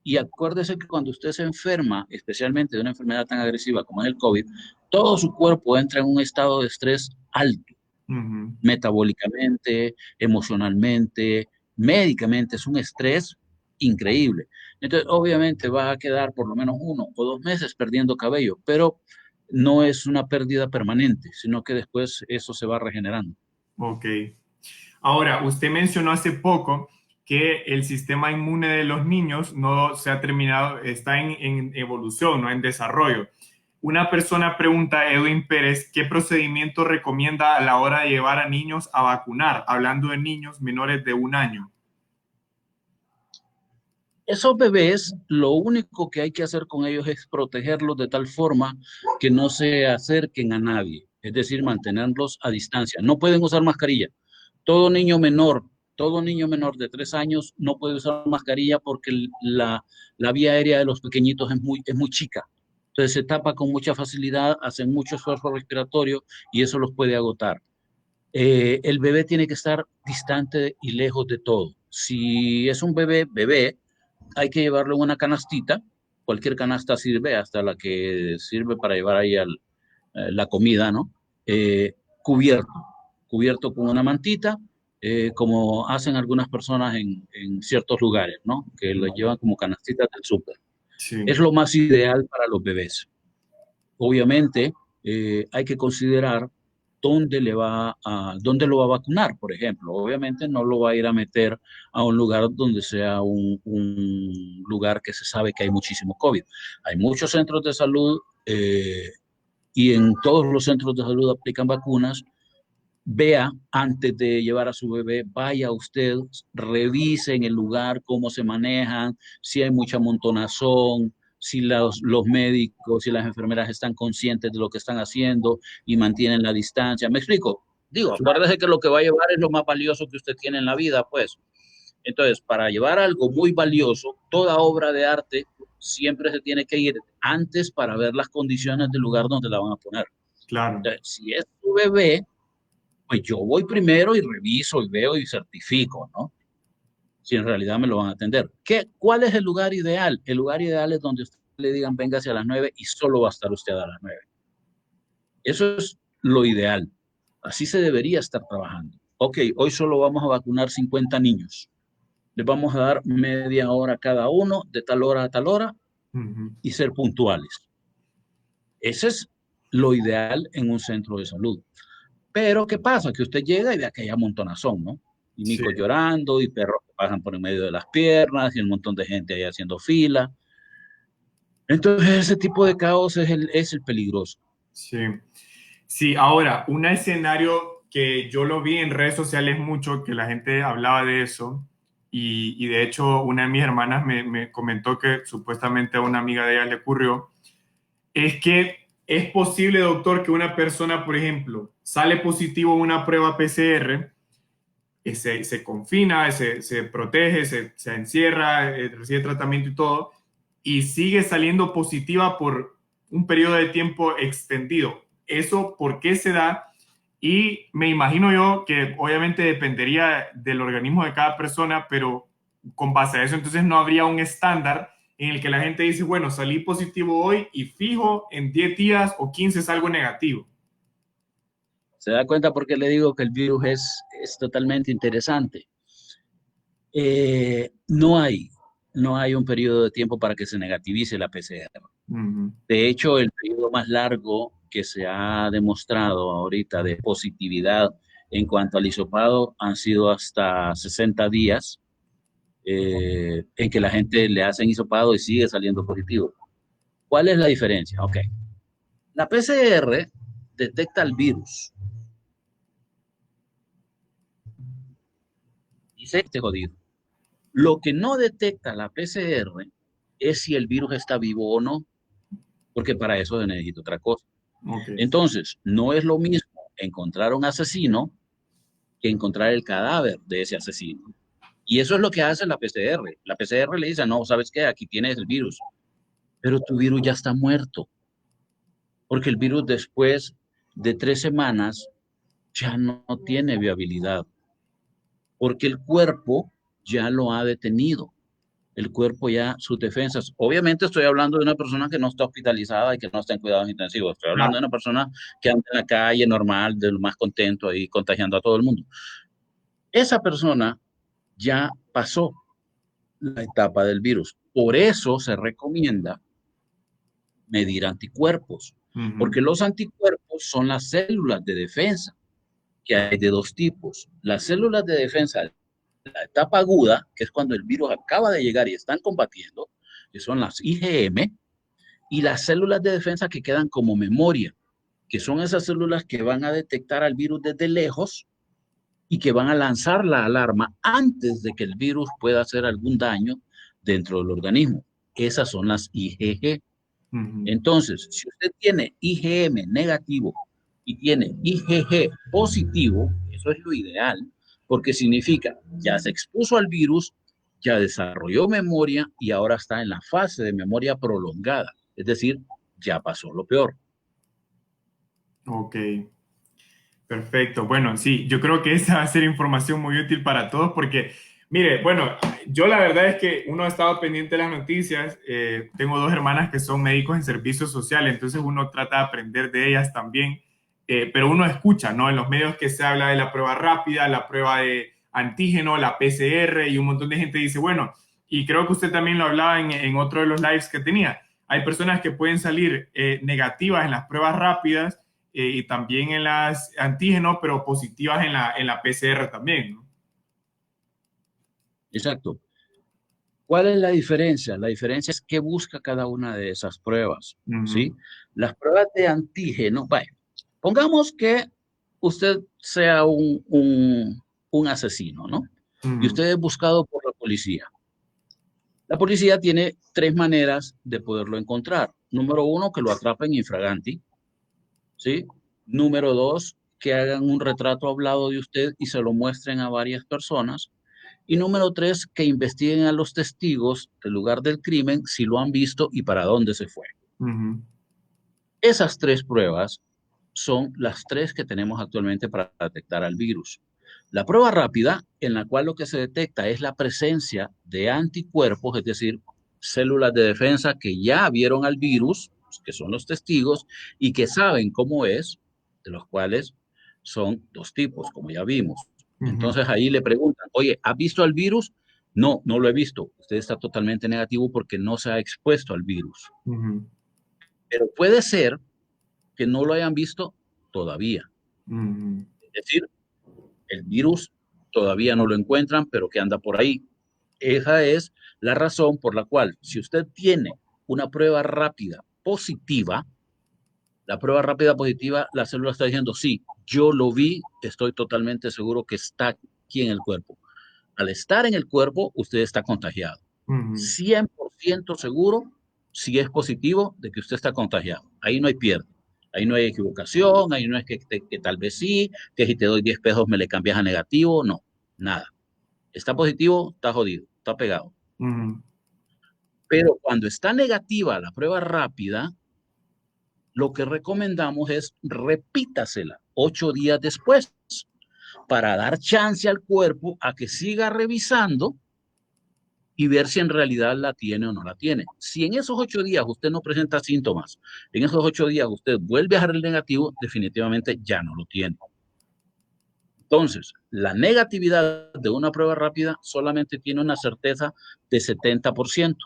Y acuérdese que cuando usted se enferma, especialmente de una enfermedad tan agresiva como es el COVID, todo su cuerpo entra en un estado de estrés alto, Ujú. metabólicamente, emocionalmente, médicamente, es un estrés increíble. Entonces, obviamente va a quedar por lo menos 1 o 2 meses perdiendo cabello, pero no es una pérdida permanente, sino que después eso se va regenerando. Ok. Ahora, usted mencionó hace poco que el sistema inmune de los niños no se ha terminado, está en evolución, no en desarrollo. Una persona pregunta, Edwin Pérez, ¿qué procedimiento recomienda a la hora de llevar a niños a vacunar? Hablando de niños menores de 1 año. Esos bebés, lo único que hay que hacer con ellos es protegerlos de tal forma que no se acerquen a nadie, es decir, mantenerlos a distancia. No pueden usar mascarilla. Todo niño menor, todo niño menor de 3 años no puede usar mascarilla porque la vía aérea de los pequeñitos es muy chica. Entonces se tapa con mucha facilidad, hacen mucho esfuerzo respiratorio y eso los puede agotar. El bebé tiene que estar distante y lejos de todo. Si es un bebé, hay que llevarlo en una canastita. Cualquier canasta sirve, hasta la que sirve para llevar ahí la comida, ¿no? Eh, cubierto, cubierto con una mantita, como hacen algunas personas en ciertos lugares, ¿no? Que lo llevan como canastitas del súper. Es Sí, lo más ideal para los bebés. Obviamente, hay que considerar dónde lo va a vacunar, por ejemplo. Obviamente no lo va a ir a meter a un lugar donde sea un lugar que se sabe que hay muchísimo COVID. Hay muchos centros de salud y en todos los centros de salud aplican vacunas. Vea antes de llevar a su bebé, vaya usted, revise en el lugar cómo se manejan, si hay mucha montonazón, si los médicos y las enfermeras están conscientes de lo que están haciendo y mantienen la distancia. ¿Me explico? Digo, claro, acuérdese que lo que va a llevar es lo más valioso que usted tiene en la vida, pues. Entonces, para llevar algo muy valioso, toda obra de arte siempre se tiene que ir antes para ver las condiciones del lugar donde la van a poner. claro. Entonces, si es su bebé, pues yo voy primero y reviso y veo y certifico, ¿no? Si en realidad me lo van a atender. ¿Cuál es el lugar ideal? El lugar ideal es donde usted le digan, véngase a las 9 y solo va a estar usted a las 9. Eso es lo ideal. Así se debería estar trabajando. ok, hoy solo vamos a vacunar 50 niños. Les vamos a dar media hora cada uno, de tal hora a tal hora, Ujú. y ser puntuales. Ese es lo ideal en un centro de salud. Pero, ¿qué pasa? Que usted llega y ve que hay amontonazón, ¿no? Y Sí, Nicos llorando, y perros que pasan por en medio de las piernas, y un montón de gente ahí haciendo fila. Entonces, ese tipo de caos es el peligroso. sí. Sí, ahora, un escenario que yo lo vi en redes sociales mucho, que la gente hablaba de eso, y de hecho una de mis hermanas me comentó que supuestamente a una amiga de ella le ocurrió, es que es posible, doctor, que una persona, por ejemplo, sale positivo en una prueba PCR, se confina, se protege, se encierra, recibe tratamiento y todo, y sigue saliendo positiva por un periodo de tiempo extendido. ¿Eso por qué se da? Y me imagino yo que obviamente dependería del organismo de cada persona, pero con base a eso entonces no habría un estándar en el que la gente dice, bueno, salí positivo hoy y fijo en 10 días o 15 salgo negativo. ¿Se da cuenta por qué le digo que el virus es totalmente interesante? No hay un periodo de tiempo para que se negativice la PCR. Uh -huh. De hecho, el periodo más largo que se ha demostrado ahorita de positividad en cuanto al hisopado han sido hasta 60 días en que la gente le hacen hisopado y sigue saliendo positivo. ¿Cuál es la diferencia? Ok, la PCR detecta el virus. Dice este jodido. Lo que no detecta la PCR es si el virus está vivo o no, porque para eso se necesita otra cosa. Ok. Entonces, no es lo mismo encontrar un asesino que encontrar el cadáver de ese asesino. Y eso es lo que hace la PCR. La PCR le dice, no, ¿sabes qué? Aquí tienes el virus, pero tu virus ya está muerto, porque el virus después de 3 semanas ya no tiene viabilidad, porque el cuerpo ya lo ha detenido. El cuerpo ya, sus defensas. Obviamente estoy hablando de una persona que no está hospitalizada y que no está en cuidados intensivos. Estoy hablando de Claro. una persona que anda en la calle normal, de lo más contento ahí, contagiando a todo el mundo. Esa persona ya pasó la etapa del virus. Por eso se recomienda medir anticuerpos, Uh -huh. porque los anticuerpos son las células de defensa, que hay de dos tipos. Las células de defensa, la etapa aguda, que es cuando el virus acaba de llegar y están combatiendo, que son las IgM, y las células de defensa que quedan como memoria, que son esas células que van a detectar al virus desde lejos y que van a lanzar la alarma antes de que el virus pueda hacer algún daño dentro del organismo. Esas son las IgG. Uh -huh. Entonces, si usted tiene IgM negativo y tiene IgG positivo, eso es lo ideal, porque significa ya se expuso al virus, ya desarrolló memoria y ahora está en la fase de memoria prolongada. Es decir, ya pasó lo peor. Ok. Perfecto. Bueno, sí, yo creo que esa va a ser información muy útil para todos porque, mire, bueno, yo la verdad es que uno ha estado pendiente de las noticias. Tengo dos hermanas que son médicos en servicio social, entonces uno trata de aprender de ellas también, pero uno escucha, ¿no? En los medios que se habla de la prueba rápida, la prueba de antígeno, la PCR y un montón de gente dice, bueno, y creo que usted también lo hablaba en otro de los lives que tenía. Hay personas que pueden salir negativas en las pruebas rápidas y también en las antígenos, pero positivas en la PCR también, ¿no? Exacto. ¿Cuál es la diferencia? La diferencia es qué busca cada una de esas pruebas, Uh -huh. ¿sí? Las pruebas de antígeno, vaya, pongamos que usted sea un asesino, ¿no? Uh Y -huh. usted es buscado por la policía. La policía tiene tres maneras de poderlo encontrar. Número uno, que lo atrapen infraganti, ¿sí? Número dos, que hagan un retrato hablado de usted y se lo muestren a varias personas. Y número tres, que investiguen a los testigos del lugar del crimen, si lo han visto y para dónde se fue. Uh -huh. Esas tres pruebas son las tres que tenemos actualmente para detectar al virus. La prueba rápida, en la cual lo que se detecta es la presencia de anticuerpos, es decir, células de defensa que ya vieron al virus, que son los testigos, y que saben cómo es, de los cuales son dos tipos, como ya vimos. Ujú, Entonces ahí le preguntan, oye, ¿has visto al virus? No, no lo he visto. Usted está totalmente negativo porque no se ha expuesto al virus. ujú, Pero puede ser que no lo hayan visto todavía. ujú, Es decir, el virus todavía no lo encuentran, pero que anda por ahí. Esa es la razón por la cual, si usted tiene una prueba rápida positiva, la prueba rápida positiva, la célula está diciendo, sí, yo lo vi, estoy totalmente seguro que está aquí en el cuerpo. Al estar en el cuerpo, usted está contagiado. ujú. 100% seguro, si es positivo, de que usted está contagiado. Ahí no hay pierde. Ahí no hay equivocación, ahí no es que tal vez sí, que si te doy 10 pesos me le cambias a negativo, no, nada. Está positivo, está jodido, está pegado. Ujú, Pero cuando está negativa la prueba rápida, lo que recomendamos es repítasela 8 días después para dar chance al cuerpo a que siga revisando y ver si en realidad la tiene o no la tiene. Si en esos 8 días usted no presenta síntomas, en esos 8 días usted vuelve a dar el negativo, definitivamente ya no lo tiene. Entonces, la negatividad de una prueba rápida solamente tiene una certeza de 70%.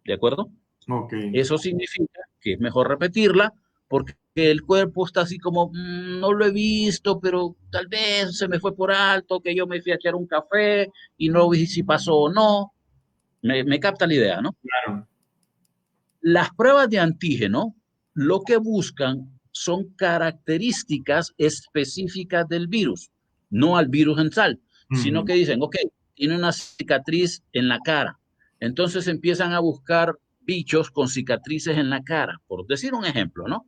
¿De acuerdo? ok. Eso significa que es mejor repetirla porque el cuerpo está así como, no lo he visto, pero tal vez se me fue por alto, que yo me fui a echar un café y no vi si pasó o no. Me capta la idea, ¿no? Claro. Las pruebas de antígeno lo que buscan son características específicas del virus, no al virus en tal, sino Ujú, que dicen, ok, tiene una cicatriz en la cara. Entonces empiezan a buscar bichos con cicatrices en la cara, por decir un ejemplo, ¿no?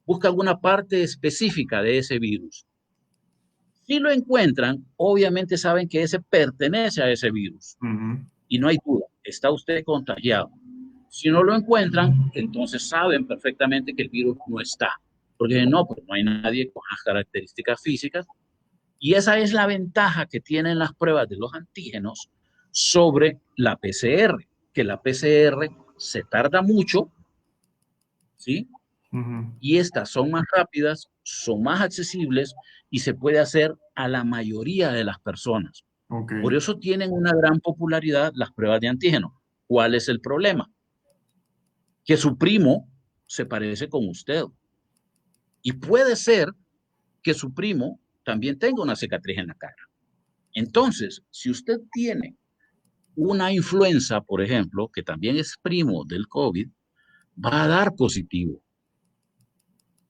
Busca alguna parte específica de ese virus. Si lo encuentran, obviamente saben que ese pertenece a ese virus ujú, y no hay duda, está usted contagiado. Si no lo encuentran, entonces saben perfectamente que el virus no está. Porque no, pues no hay nadie con las características físicas. Y esa es la ventaja que tienen las pruebas de los antígenos sobre la PCR, que la PCR se tarda mucho, ¿sí? ujú. Y estas son más rápidas, son más accesibles y se puede hacer a la mayoría de las personas. Ok. Por eso tienen una gran popularidad las pruebas de antígeno. ¿Cuál es el problema? Que su primo se parece con usted. Y puede ser que su primo también tenga una cicatriz en la cara. Entonces, si usted tiene una influenza, por ejemplo, que también es primo del COVID, va a dar positivo.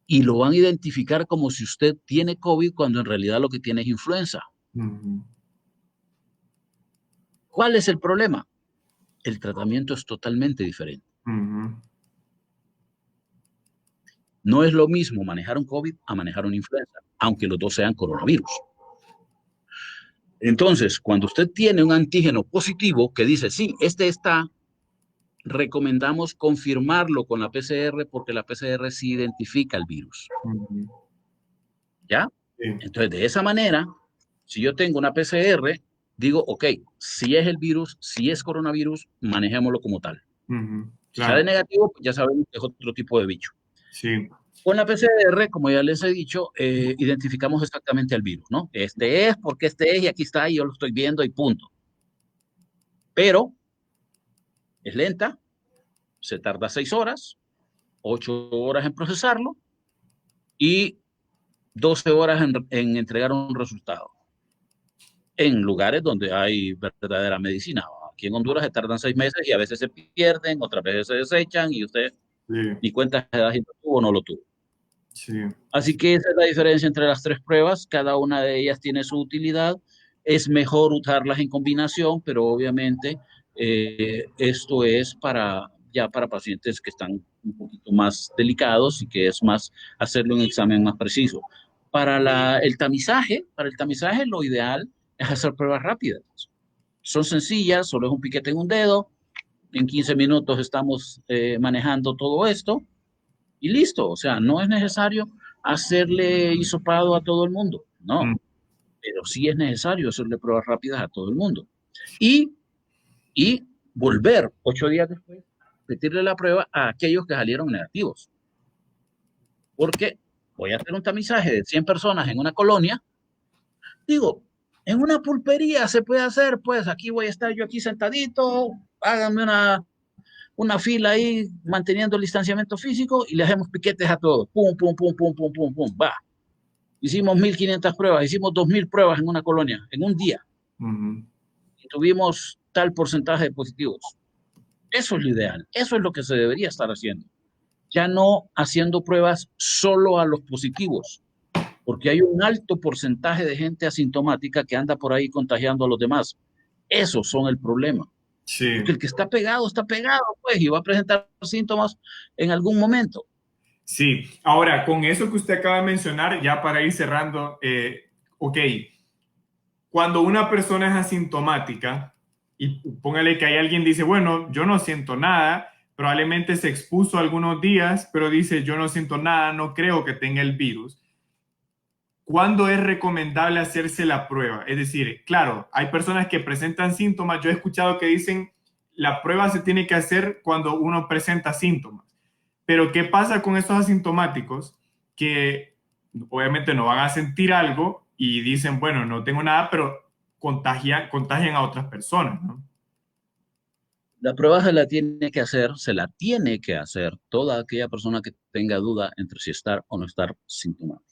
Y lo van a identificar como si usted tiene COVID cuando en realidad lo que tiene es influenza. Ujú, ¿Cuál es el problema? El tratamiento es totalmente diferente. ujú. No es lo mismo manejar un COVID a manejar una influenza, aunque los dos sean coronavirus. Entonces, cuando usted tiene un antígeno positivo que dice, sí, este está, recomendamos confirmarlo con la PCR porque la PCR sí identifica el virus. Ujú, ¿Ya? sí, Entonces, de esa manera, si yo tengo una PCR, digo, ok, si es el virus, si es coronavirus, manejémoslo como tal. ujú, Si sale claro, negativo, pues ya sabemos que es otro tipo de bicho. sí, Con la PCR, como ya les he dicho, identificamos exactamente el virus, ¿no? Este es, porque este es, y aquí está, y yo lo estoy viendo, y punto. Pero es lenta, se tarda 6 horas, 8 horas en procesarlo y 12 horas en entregar un resultado en lugares donde hay verdadera medicina. Aquí en Honduras se tardan 6 meses y a veces se pierden, otras veces se desechan y usted sí, ni cuenta de si lo tuvo o no lo tuvo. sí, Así que esa es la diferencia entre las tres pruebas. Cada una de ellas tiene su utilidad. Es mejor usarlas en combinación, pero obviamente esto es para pacientes que están un poquito más delicados y que es más hacerle un examen más preciso. Para el tamizaje lo ideal es hacer pruebas rápidas. Son sencillas, solo es un piquete en un dedo. En 15 minutos estamos manejando todo esto y listo. O sea, no es necesario hacerle hisopado a todo el mundo, no, mm, pero sí es necesario hacerle pruebas rápidas a todo el mundo. Y, y volver 8 días después, repetirle la prueba a aquellos que salieron negativos. Porque voy a hacer un tamizaje de 100 personas en una colonia, digo, En una pulpería se puede hacer, pues aquí voy a estar yo aquí sentadito, háganme una fila ahí manteniendo el distanciamiento físico y le hacemos piquetes a todos. Pum, pum, pum, pum, pum, pum, pum, va. Hicimos 1.500 pruebas, hicimos 2.000 pruebas en una colonia, en un día, Ujú. y tuvimos tal porcentaje de positivos. Eso es lo ideal, eso es lo que se debería estar haciendo. Ya no haciendo pruebas solo a los positivos, porque hay un alto porcentaje de gente asintomática que anda por ahí contagiando a los demás. Esos son el problema. Porque Sí, el que está pegado, pues, y va a presentar síntomas en algún momento. sí. Ahora, con eso que usted acaba de mencionar, ya para ir cerrando, ok, cuando una persona es asintomática y póngale que hay alguien dice, bueno, yo no siento nada, probablemente se expuso algunos días, pero dice, yo no siento nada, no creo que tenga el virus. ¿Cuándo es recomendable hacerse la prueba? Es decir, claro, hay personas que presentan síntomas. Yo he escuchado que dicen, la prueba se tiene que hacer cuando uno presenta síntomas. Pero ¿qué pasa con esos asintomáticos que obviamente no van a sentir algo y dicen, bueno, no tengo nada, pero contagian a otras personas, ¿no? La prueba se la tiene que hacer toda aquella persona que tenga duda entre si estar o no estar sintomático.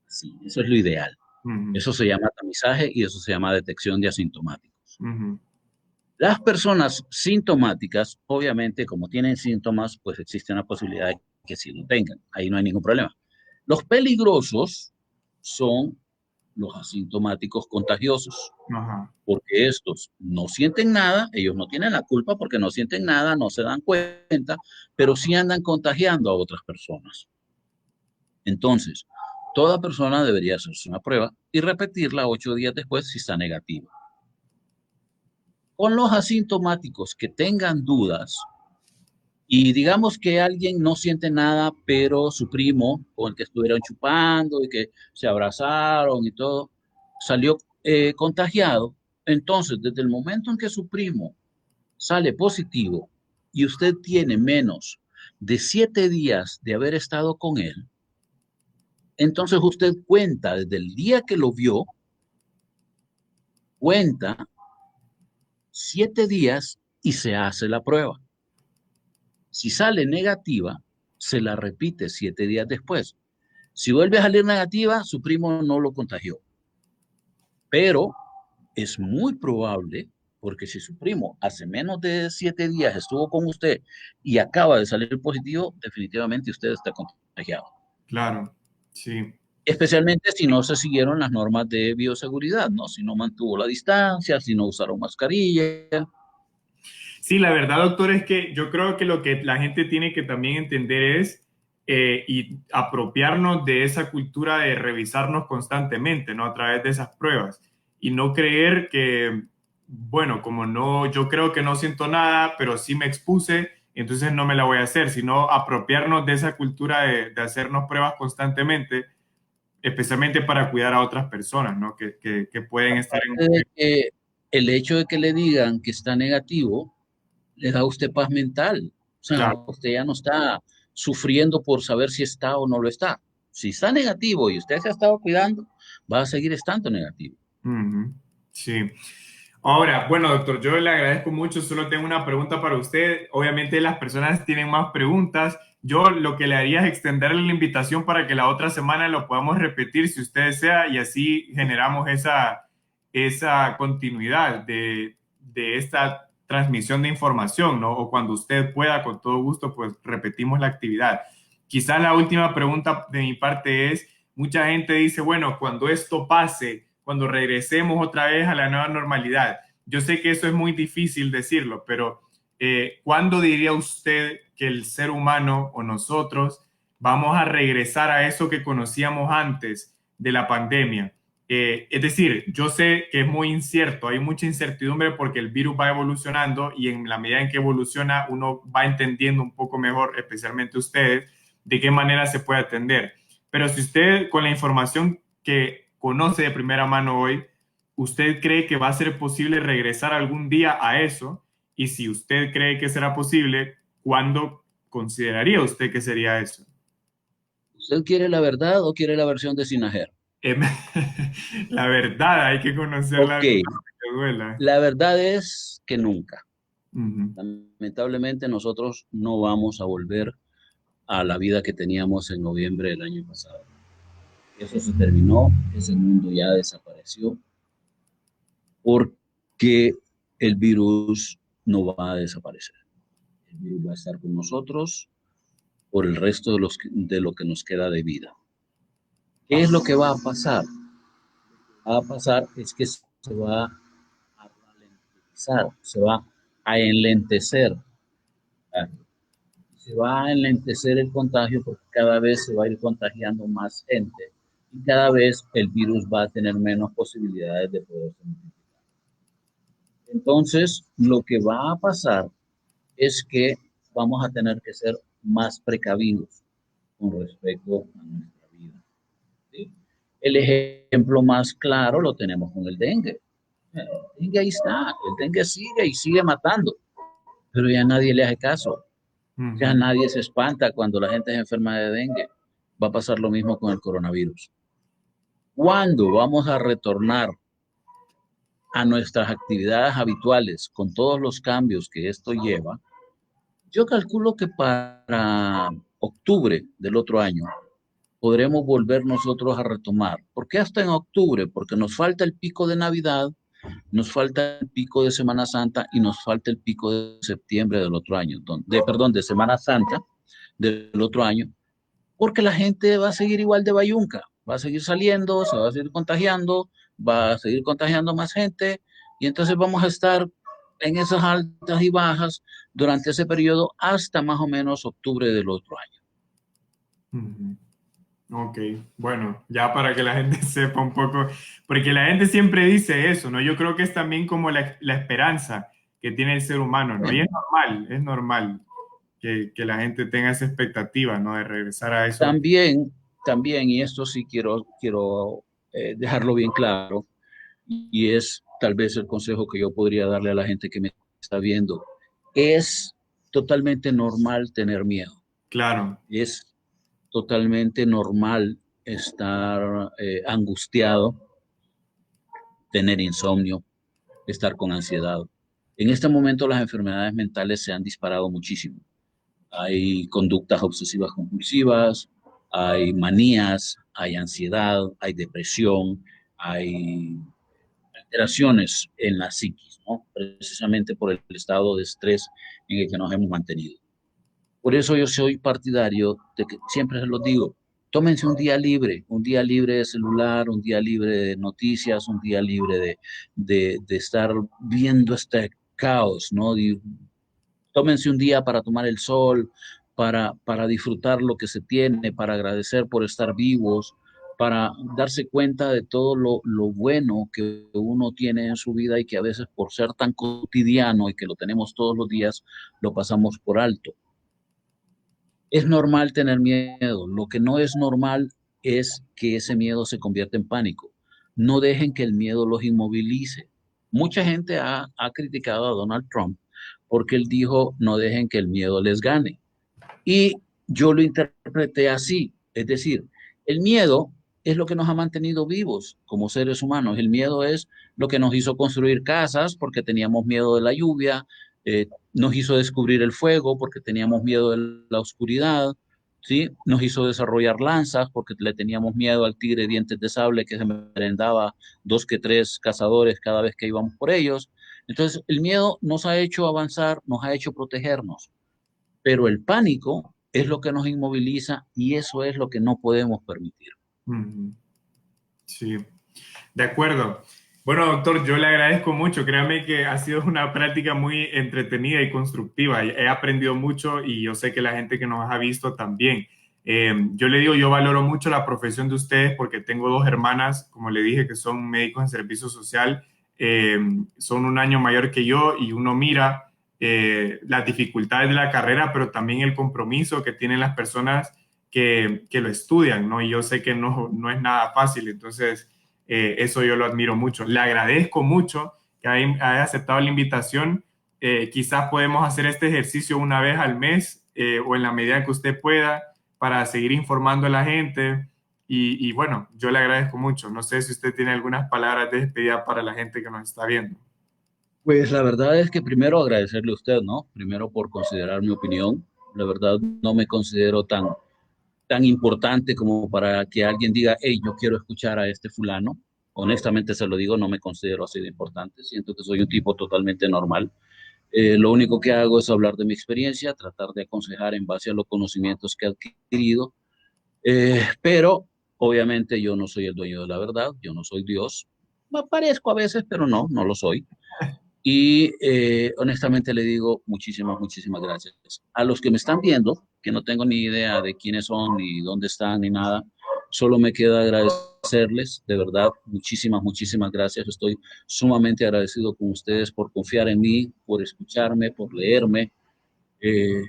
Sí, eso es lo ideal. Ujú, Eso se llama tamizaje y eso se llama detección de asintomáticos. ujú, Las personas sintomáticas, obviamente, como tienen síntomas, pues existe una posibilidad de que sí lo tengan. Ahí no hay ningún problema. Los peligrosos son los asintomáticos contagiosos, ajá, porque estos no sienten nada, ellos no tienen la culpa porque no sienten nada, no se dan cuenta, pero sí andan contagiando a otras personas. Entonces, toda persona debería hacerse una prueba y repetirla 8 días después si está negativa. Con los asintomáticos que tengan dudas y digamos que alguien no siente nada, pero su primo con el que estuvieron chupando y que se abrazaron y todo, salió contagiado. Entonces, desde el momento en que su primo sale positivo y usted tiene menos de 7 días de haber estado con él, entonces usted cuenta desde el día que lo vio, cuenta 7 días y se hace la prueba. Si sale negativa, se la repite 7 días después. Si vuelve a salir negativa, su primo no lo contagió. Pero es muy probable, porque si su primo hace menos de 7 días estuvo con usted y acaba de salir positivo, definitivamente usted está contagiado. claro, sí. Especialmente si no se siguieron las normas de bioseguridad, ¿no? Si no mantuvo la distancia, si no usaron mascarilla. Sí, la verdad, doctor, es que yo creo que lo que la gente tiene que también entender es y apropiarnos de esa cultura de revisarnos constantemente, ¿no? A través de esas pruebas y no creer que, bueno, como no, yo creo que no siento nada, pero sí me expuse, entonces no me la voy a hacer, sino apropiarnos de esa cultura de hacernos pruebas constantemente, especialmente para cuidar a otras personas, ¿no? Que pueden estar en... Aparte de que el hecho de que le digan que está negativo, le da a usted paz mental. O sea, Claro. usted ya no está sufriendo por saber si está o no lo está. Si está negativo y usted se ha estado cuidando, va a seguir estando negativo. Ujú, sí. Ahora, bueno, doctor, yo le agradezco mucho. Solo tengo una pregunta para usted. Obviamente las personas tienen más preguntas. Yo lo que le haría es extenderle la invitación para que la otra semana lo podamos repetir si usted desea y así generamos esa continuidad de esta transmisión de información, ¿no? O cuando usted pueda, con todo gusto, pues repetimos la actividad. Quizás la última pregunta de mi parte es, mucha gente dice, bueno, cuando esto pase, cuando regresemos otra vez a la nueva normalidad, yo sé que eso es muy difícil decirlo, pero ¿cuándo diría usted que el ser humano o nosotros vamos a regresar a eso que conocíamos antes de la pandemia? Es decir, yo sé que es muy incierto, hay mucha incertidumbre porque el virus va evolucionando y en la medida en que evoluciona uno va entendiendo un poco mejor, especialmente ustedes, de qué manera se puede atender. Pero si usted con la información que conoce de primera mano hoy, ¿usted cree que va a ser posible regresar algún día a eso? Y si usted cree que será posible, ¿cuándo consideraría usted que sería eso? ¿Usted quiere la verdad o quiere la versión de Sinajer? Em, la verdad, hay que conocer la Ok, verdad que duela. la verdad es que nunca. Ujú. Lamentablemente nosotros no vamos a volver a la vida que teníamos en noviembre del año pasado. Eso se terminó, ese mundo ya desapareció porque el virus no va a desaparecer. El virus va a estar con nosotros por el resto de lo que nos queda de vida. ¿Qué es lo que va a pasar? Va a pasar es que se va a ralentizar, se va a enlentecer, se va a enlentecer el contagio porque cada vez se va a ir contagiando más gente y cada vez el virus va a tener menos posibilidades de poderse multiplicar. Entonces, lo que va a pasar es que vamos a tener que ser más precavidos con respecto a nuestra vida. ¿Sí? El ejemplo más claro lo tenemos con el dengue. El dengue ahí está, el dengue sigue y sigue matando, pero ya nadie le hace caso, ya Ujú. nadie se espanta cuando la gente es enferma de dengue. Va a pasar lo mismo con el coronavirus. ¿Cuándo vamos a retornar a nuestras actividades habituales con todos los cambios que esto lleva? Yo calculo que para octubre del otro año podremos volver nosotros a retomar. ¿Por qué hasta en octubre? Porque nos falta el pico de Navidad, nos falta el pico de Semana Santa y nos falta el pico de septiembre del otro año, perdón, de Semana Santa del otro año, porque la gente va a seguir igual de bayunca, va a seguir saliendo, se va a seguir contagiando, va a seguir contagiando más gente y entonces vamos a estar en esas altas y bajas durante ese periodo hasta más o menos octubre del otro año. Ujú. Ok, bueno, ya para que la gente sepa un poco, porque la gente siempre dice eso, ¿no? Yo creo que es también como la esperanza que tiene el ser humano, ¿no? Y Bueno, es normal que la gente tenga esa expectativa, ¿no? De regresar a eso. también, y esto sí quiero dejarlo bien claro, y es tal vez el consejo que yo podría darle a la gente que me está viendo. Es totalmente normal tener miedo. Claro. Es totalmente normal estar angustiado, tener insomnio, estar con ansiedad. En este momento las enfermedades mentales se han disparado muchísimo. Hay conductas obsesivas compulsivas, hay manías, hay ansiedad, hay depresión, hay alteraciones en la psiquis, ¿no? Precisamente por el estado de estrés en el que nos hemos mantenido. Por eso yo soy partidario de que siempre se los digo, tómense un día libre de celular, un día libre de noticias, un día libre de estar viendo este caos, ¿no? Tómense un día para tomar el sol, para disfrutar lo que se tiene, para agradecer por estar vivos, para darse cuenta de todo lo bueno que uno tiene en su vida y que a veces por ser tan cotidiano y que lo tenemos todos los días, lo pasamos por alto. Es normal tener miedo, lo que no es normal es que ese miedo se convierta en pánico. No dejen que el miedo los inmovilice. Mucha gente ha criticado a Donald Trump porque él dijo, no dejen que el miedo les gane. Y yo lo interpreté así, es decir, el miedo es lo que nos ha mantenido vivos como seres humanos. El miedo es lo que nos hizo construir casas porque teníamos miedo de la lluvia, nos hizo descubrir el fuego porque teníamos miedo de la oscuridad, ¿sí? Nos hizo desarrollar lanzas porque le teníamos miedo al tigre de dientes de sable que se merendaba dos que tres cazadores cada vez que íbamos por ellos. Entonces, el miedo nos ha hecho avanzar, nos ha hecho protegernos, pero el pánico es lo que nos inmoviliza y eso es lo que no podemos permitir. Ujú. Sí, de acuerdo. Bueno, doctor, yo le agradezco mucho. Créame que ha sido una práctica muy entretenida y constructiva. He aprendido mucho y yo sé que la gente que nos ha visto también. Yo le digo, yo valoro mucho la profesión de ustedes porque tengo dos hermanas, como le dije, que son médicos en servicio social. Eh, Son un año mayor que yo y uno mira las dificultades de la carrera, pero también el compromiso que tienen las personas que lo estudian, ¿no? Y yo sé que no es nada fácil. Entonces, eso yo lo admiro mucho. Le agradezco mucho que haya aceptado la invitación. Quizás podemos hacer este ejercicio una vez al mes o en la medida que usted pueda para seguir informando a la gente y bueno, yo le agradezco mucho. No sé si usted tiene algunas palabras de despedida para la gente que nos está viendo. Pues la verdad es que primero agradecerle a usted, ¿no? Primero por considerar mi opinión. La verdad no me considero tan importante como para que alguien diga, hey, yo quiero escuchar a este fulano. Honestamente se lo digo, no me considero así de importante. Siento que soy un tipo totalmente normal. Lo único que hago es hablar de mi experiencia, tratar de aconsejar en base a los conocimientos que he adquirido. Pero obviamente yo no soy el dueño de la verdad, yo no soy Dios. Me parezco a veces, pero no, no lo soy. Y honestamente le digo muchísimas gracias. A los que me están viendo, que no tengo ni idea de quiénes son, ni dónde están, ni nada, solo me queda agradecerles, de verdad, muchísimas gracias. Estoy sumamente agradecido con ustedes por confiar en mí, por escucharme, por leerme. Eh,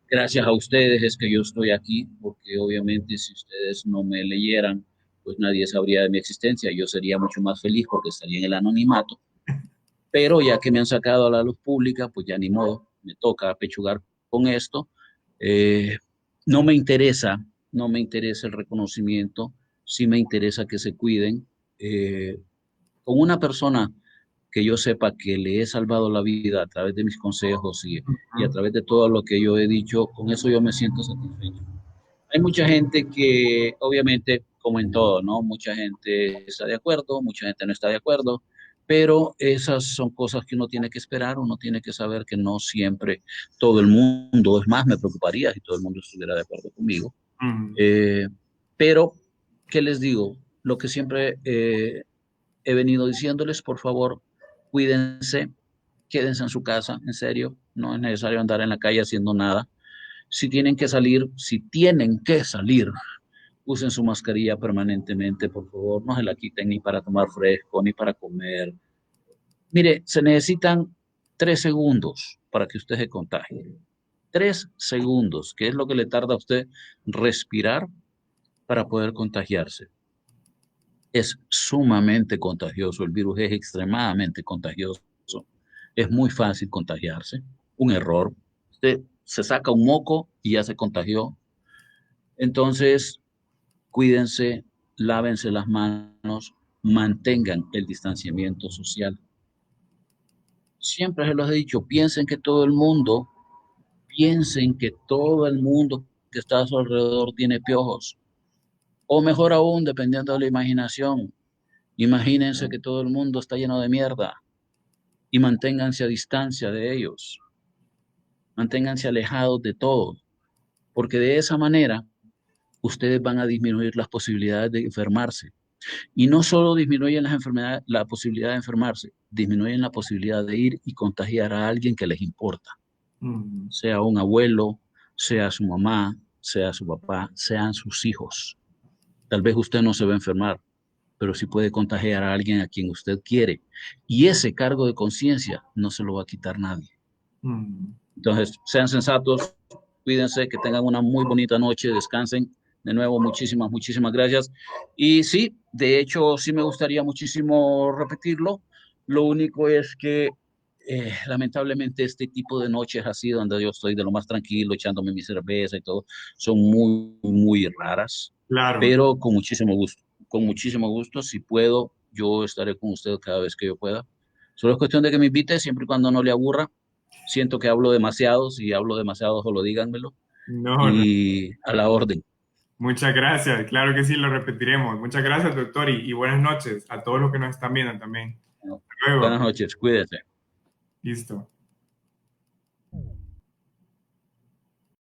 Gracias a ustedes es que yo estoy aquí, porque obviamente si ustedes no me leyeran, pues nadie sabría de mi existencia. Yo sería mucho más feliz porque estaría en el anonimato, pero ya que me han sacado a la luz pública, pues ya ni modo, me toca apechugar con esto. Eh, no me interesa, no me interesa el reconocimiento, sí me interesa que se cuiden. Con una persona que yo sepa que le he salvado la vida a través de mis consejos y a Ujú. través de todo lo que yo he dicho, con eso yo me siento satisfecho. Hay mucha gente que, obviamente, como en todo, ¿no? Mucha gente está de acuerdo, mucha gente no está de acuerdo, pero esas son cosas que uno tiene que esperar, uno tiene que saber que no siempre todo el mundo, es más, me preocuparía si todo el mundo estuviera de acuerdo conmigo. Mm. Eh, pero, ¿qué les digo? Lo que siempre he venido diciéndoles, por favor, cuídense, quédense en su casa, en serio, no es necesario andar en la calle haciendo nada. Si tienen que salir, usen su mascarilla permanentemente, por favor, no se la quiten ni para tomar fresco, ni para comer. Mire, se necesitan 3 segundos para que usted se contagie. 3 segundos, que es lo que le tarda a usted respirar para poder contagiarse. Es sumamente contagioso, el virus es extremadamente contagioso, es muy fácil contagiarse, un error, usted se saca un moco y ya se contagió. Entonces, cuídense, lávense las manos, mantengan el distanciamiento social. Siempre se los he dicho, piensen que todo el mundo que está a su alrededor tiene piojos, o mejor aún, dependiendo de la imaginación, imagínense que todo el mundo está lleno de mierda y manténganse a distancia de ellos, manténganse alejados de todo, porque de esa manera ustedes van a disminuir las posibilidades de enfermarse. Y no solo disminuyen las enfermedades, la posibilidad de enfermarse, disminuyen la posibilidad de ir y contagiar a alguien que les importa, Mm. sea un abuelo, sea su mamá, sea su papá, sean sus hijos. Tal vez usted no se va a enfermar, pero sí puede contagiar a alguien a quien usted quiere. Y ese cargo de conciencia no se lo va a quitar nadie. Mm. Entonces, sean sensatos, cuídense, que tengan una muy bonita noche, descansen. De nuevo, muchísimas gracias. Y sí, de hecho, sí me gustaría muchísimo repetirlo. Lo único es que lamentablemente este tipo de noches así, donde yo estoy de lo más tranquilo, echándome mi cerveza y todo, son muy raras, Claro. pero con muchísimo gusto, si puedo, yo estaré con usted cada vez que yo pueda. Solo es cuestión de que me invite siempre y cuando no le aburra. Siento que hablo demasiado, si hablo demasiado, solo díganmelo. No, no. Y a la orden. Muchas gracias. Claro que sí, lo repetiremos. Muchas gracias, doctor, y buenas noches a todos los que nos están viendo también. Bueno, Hasta luego. buenas noches, cuídese. Listo.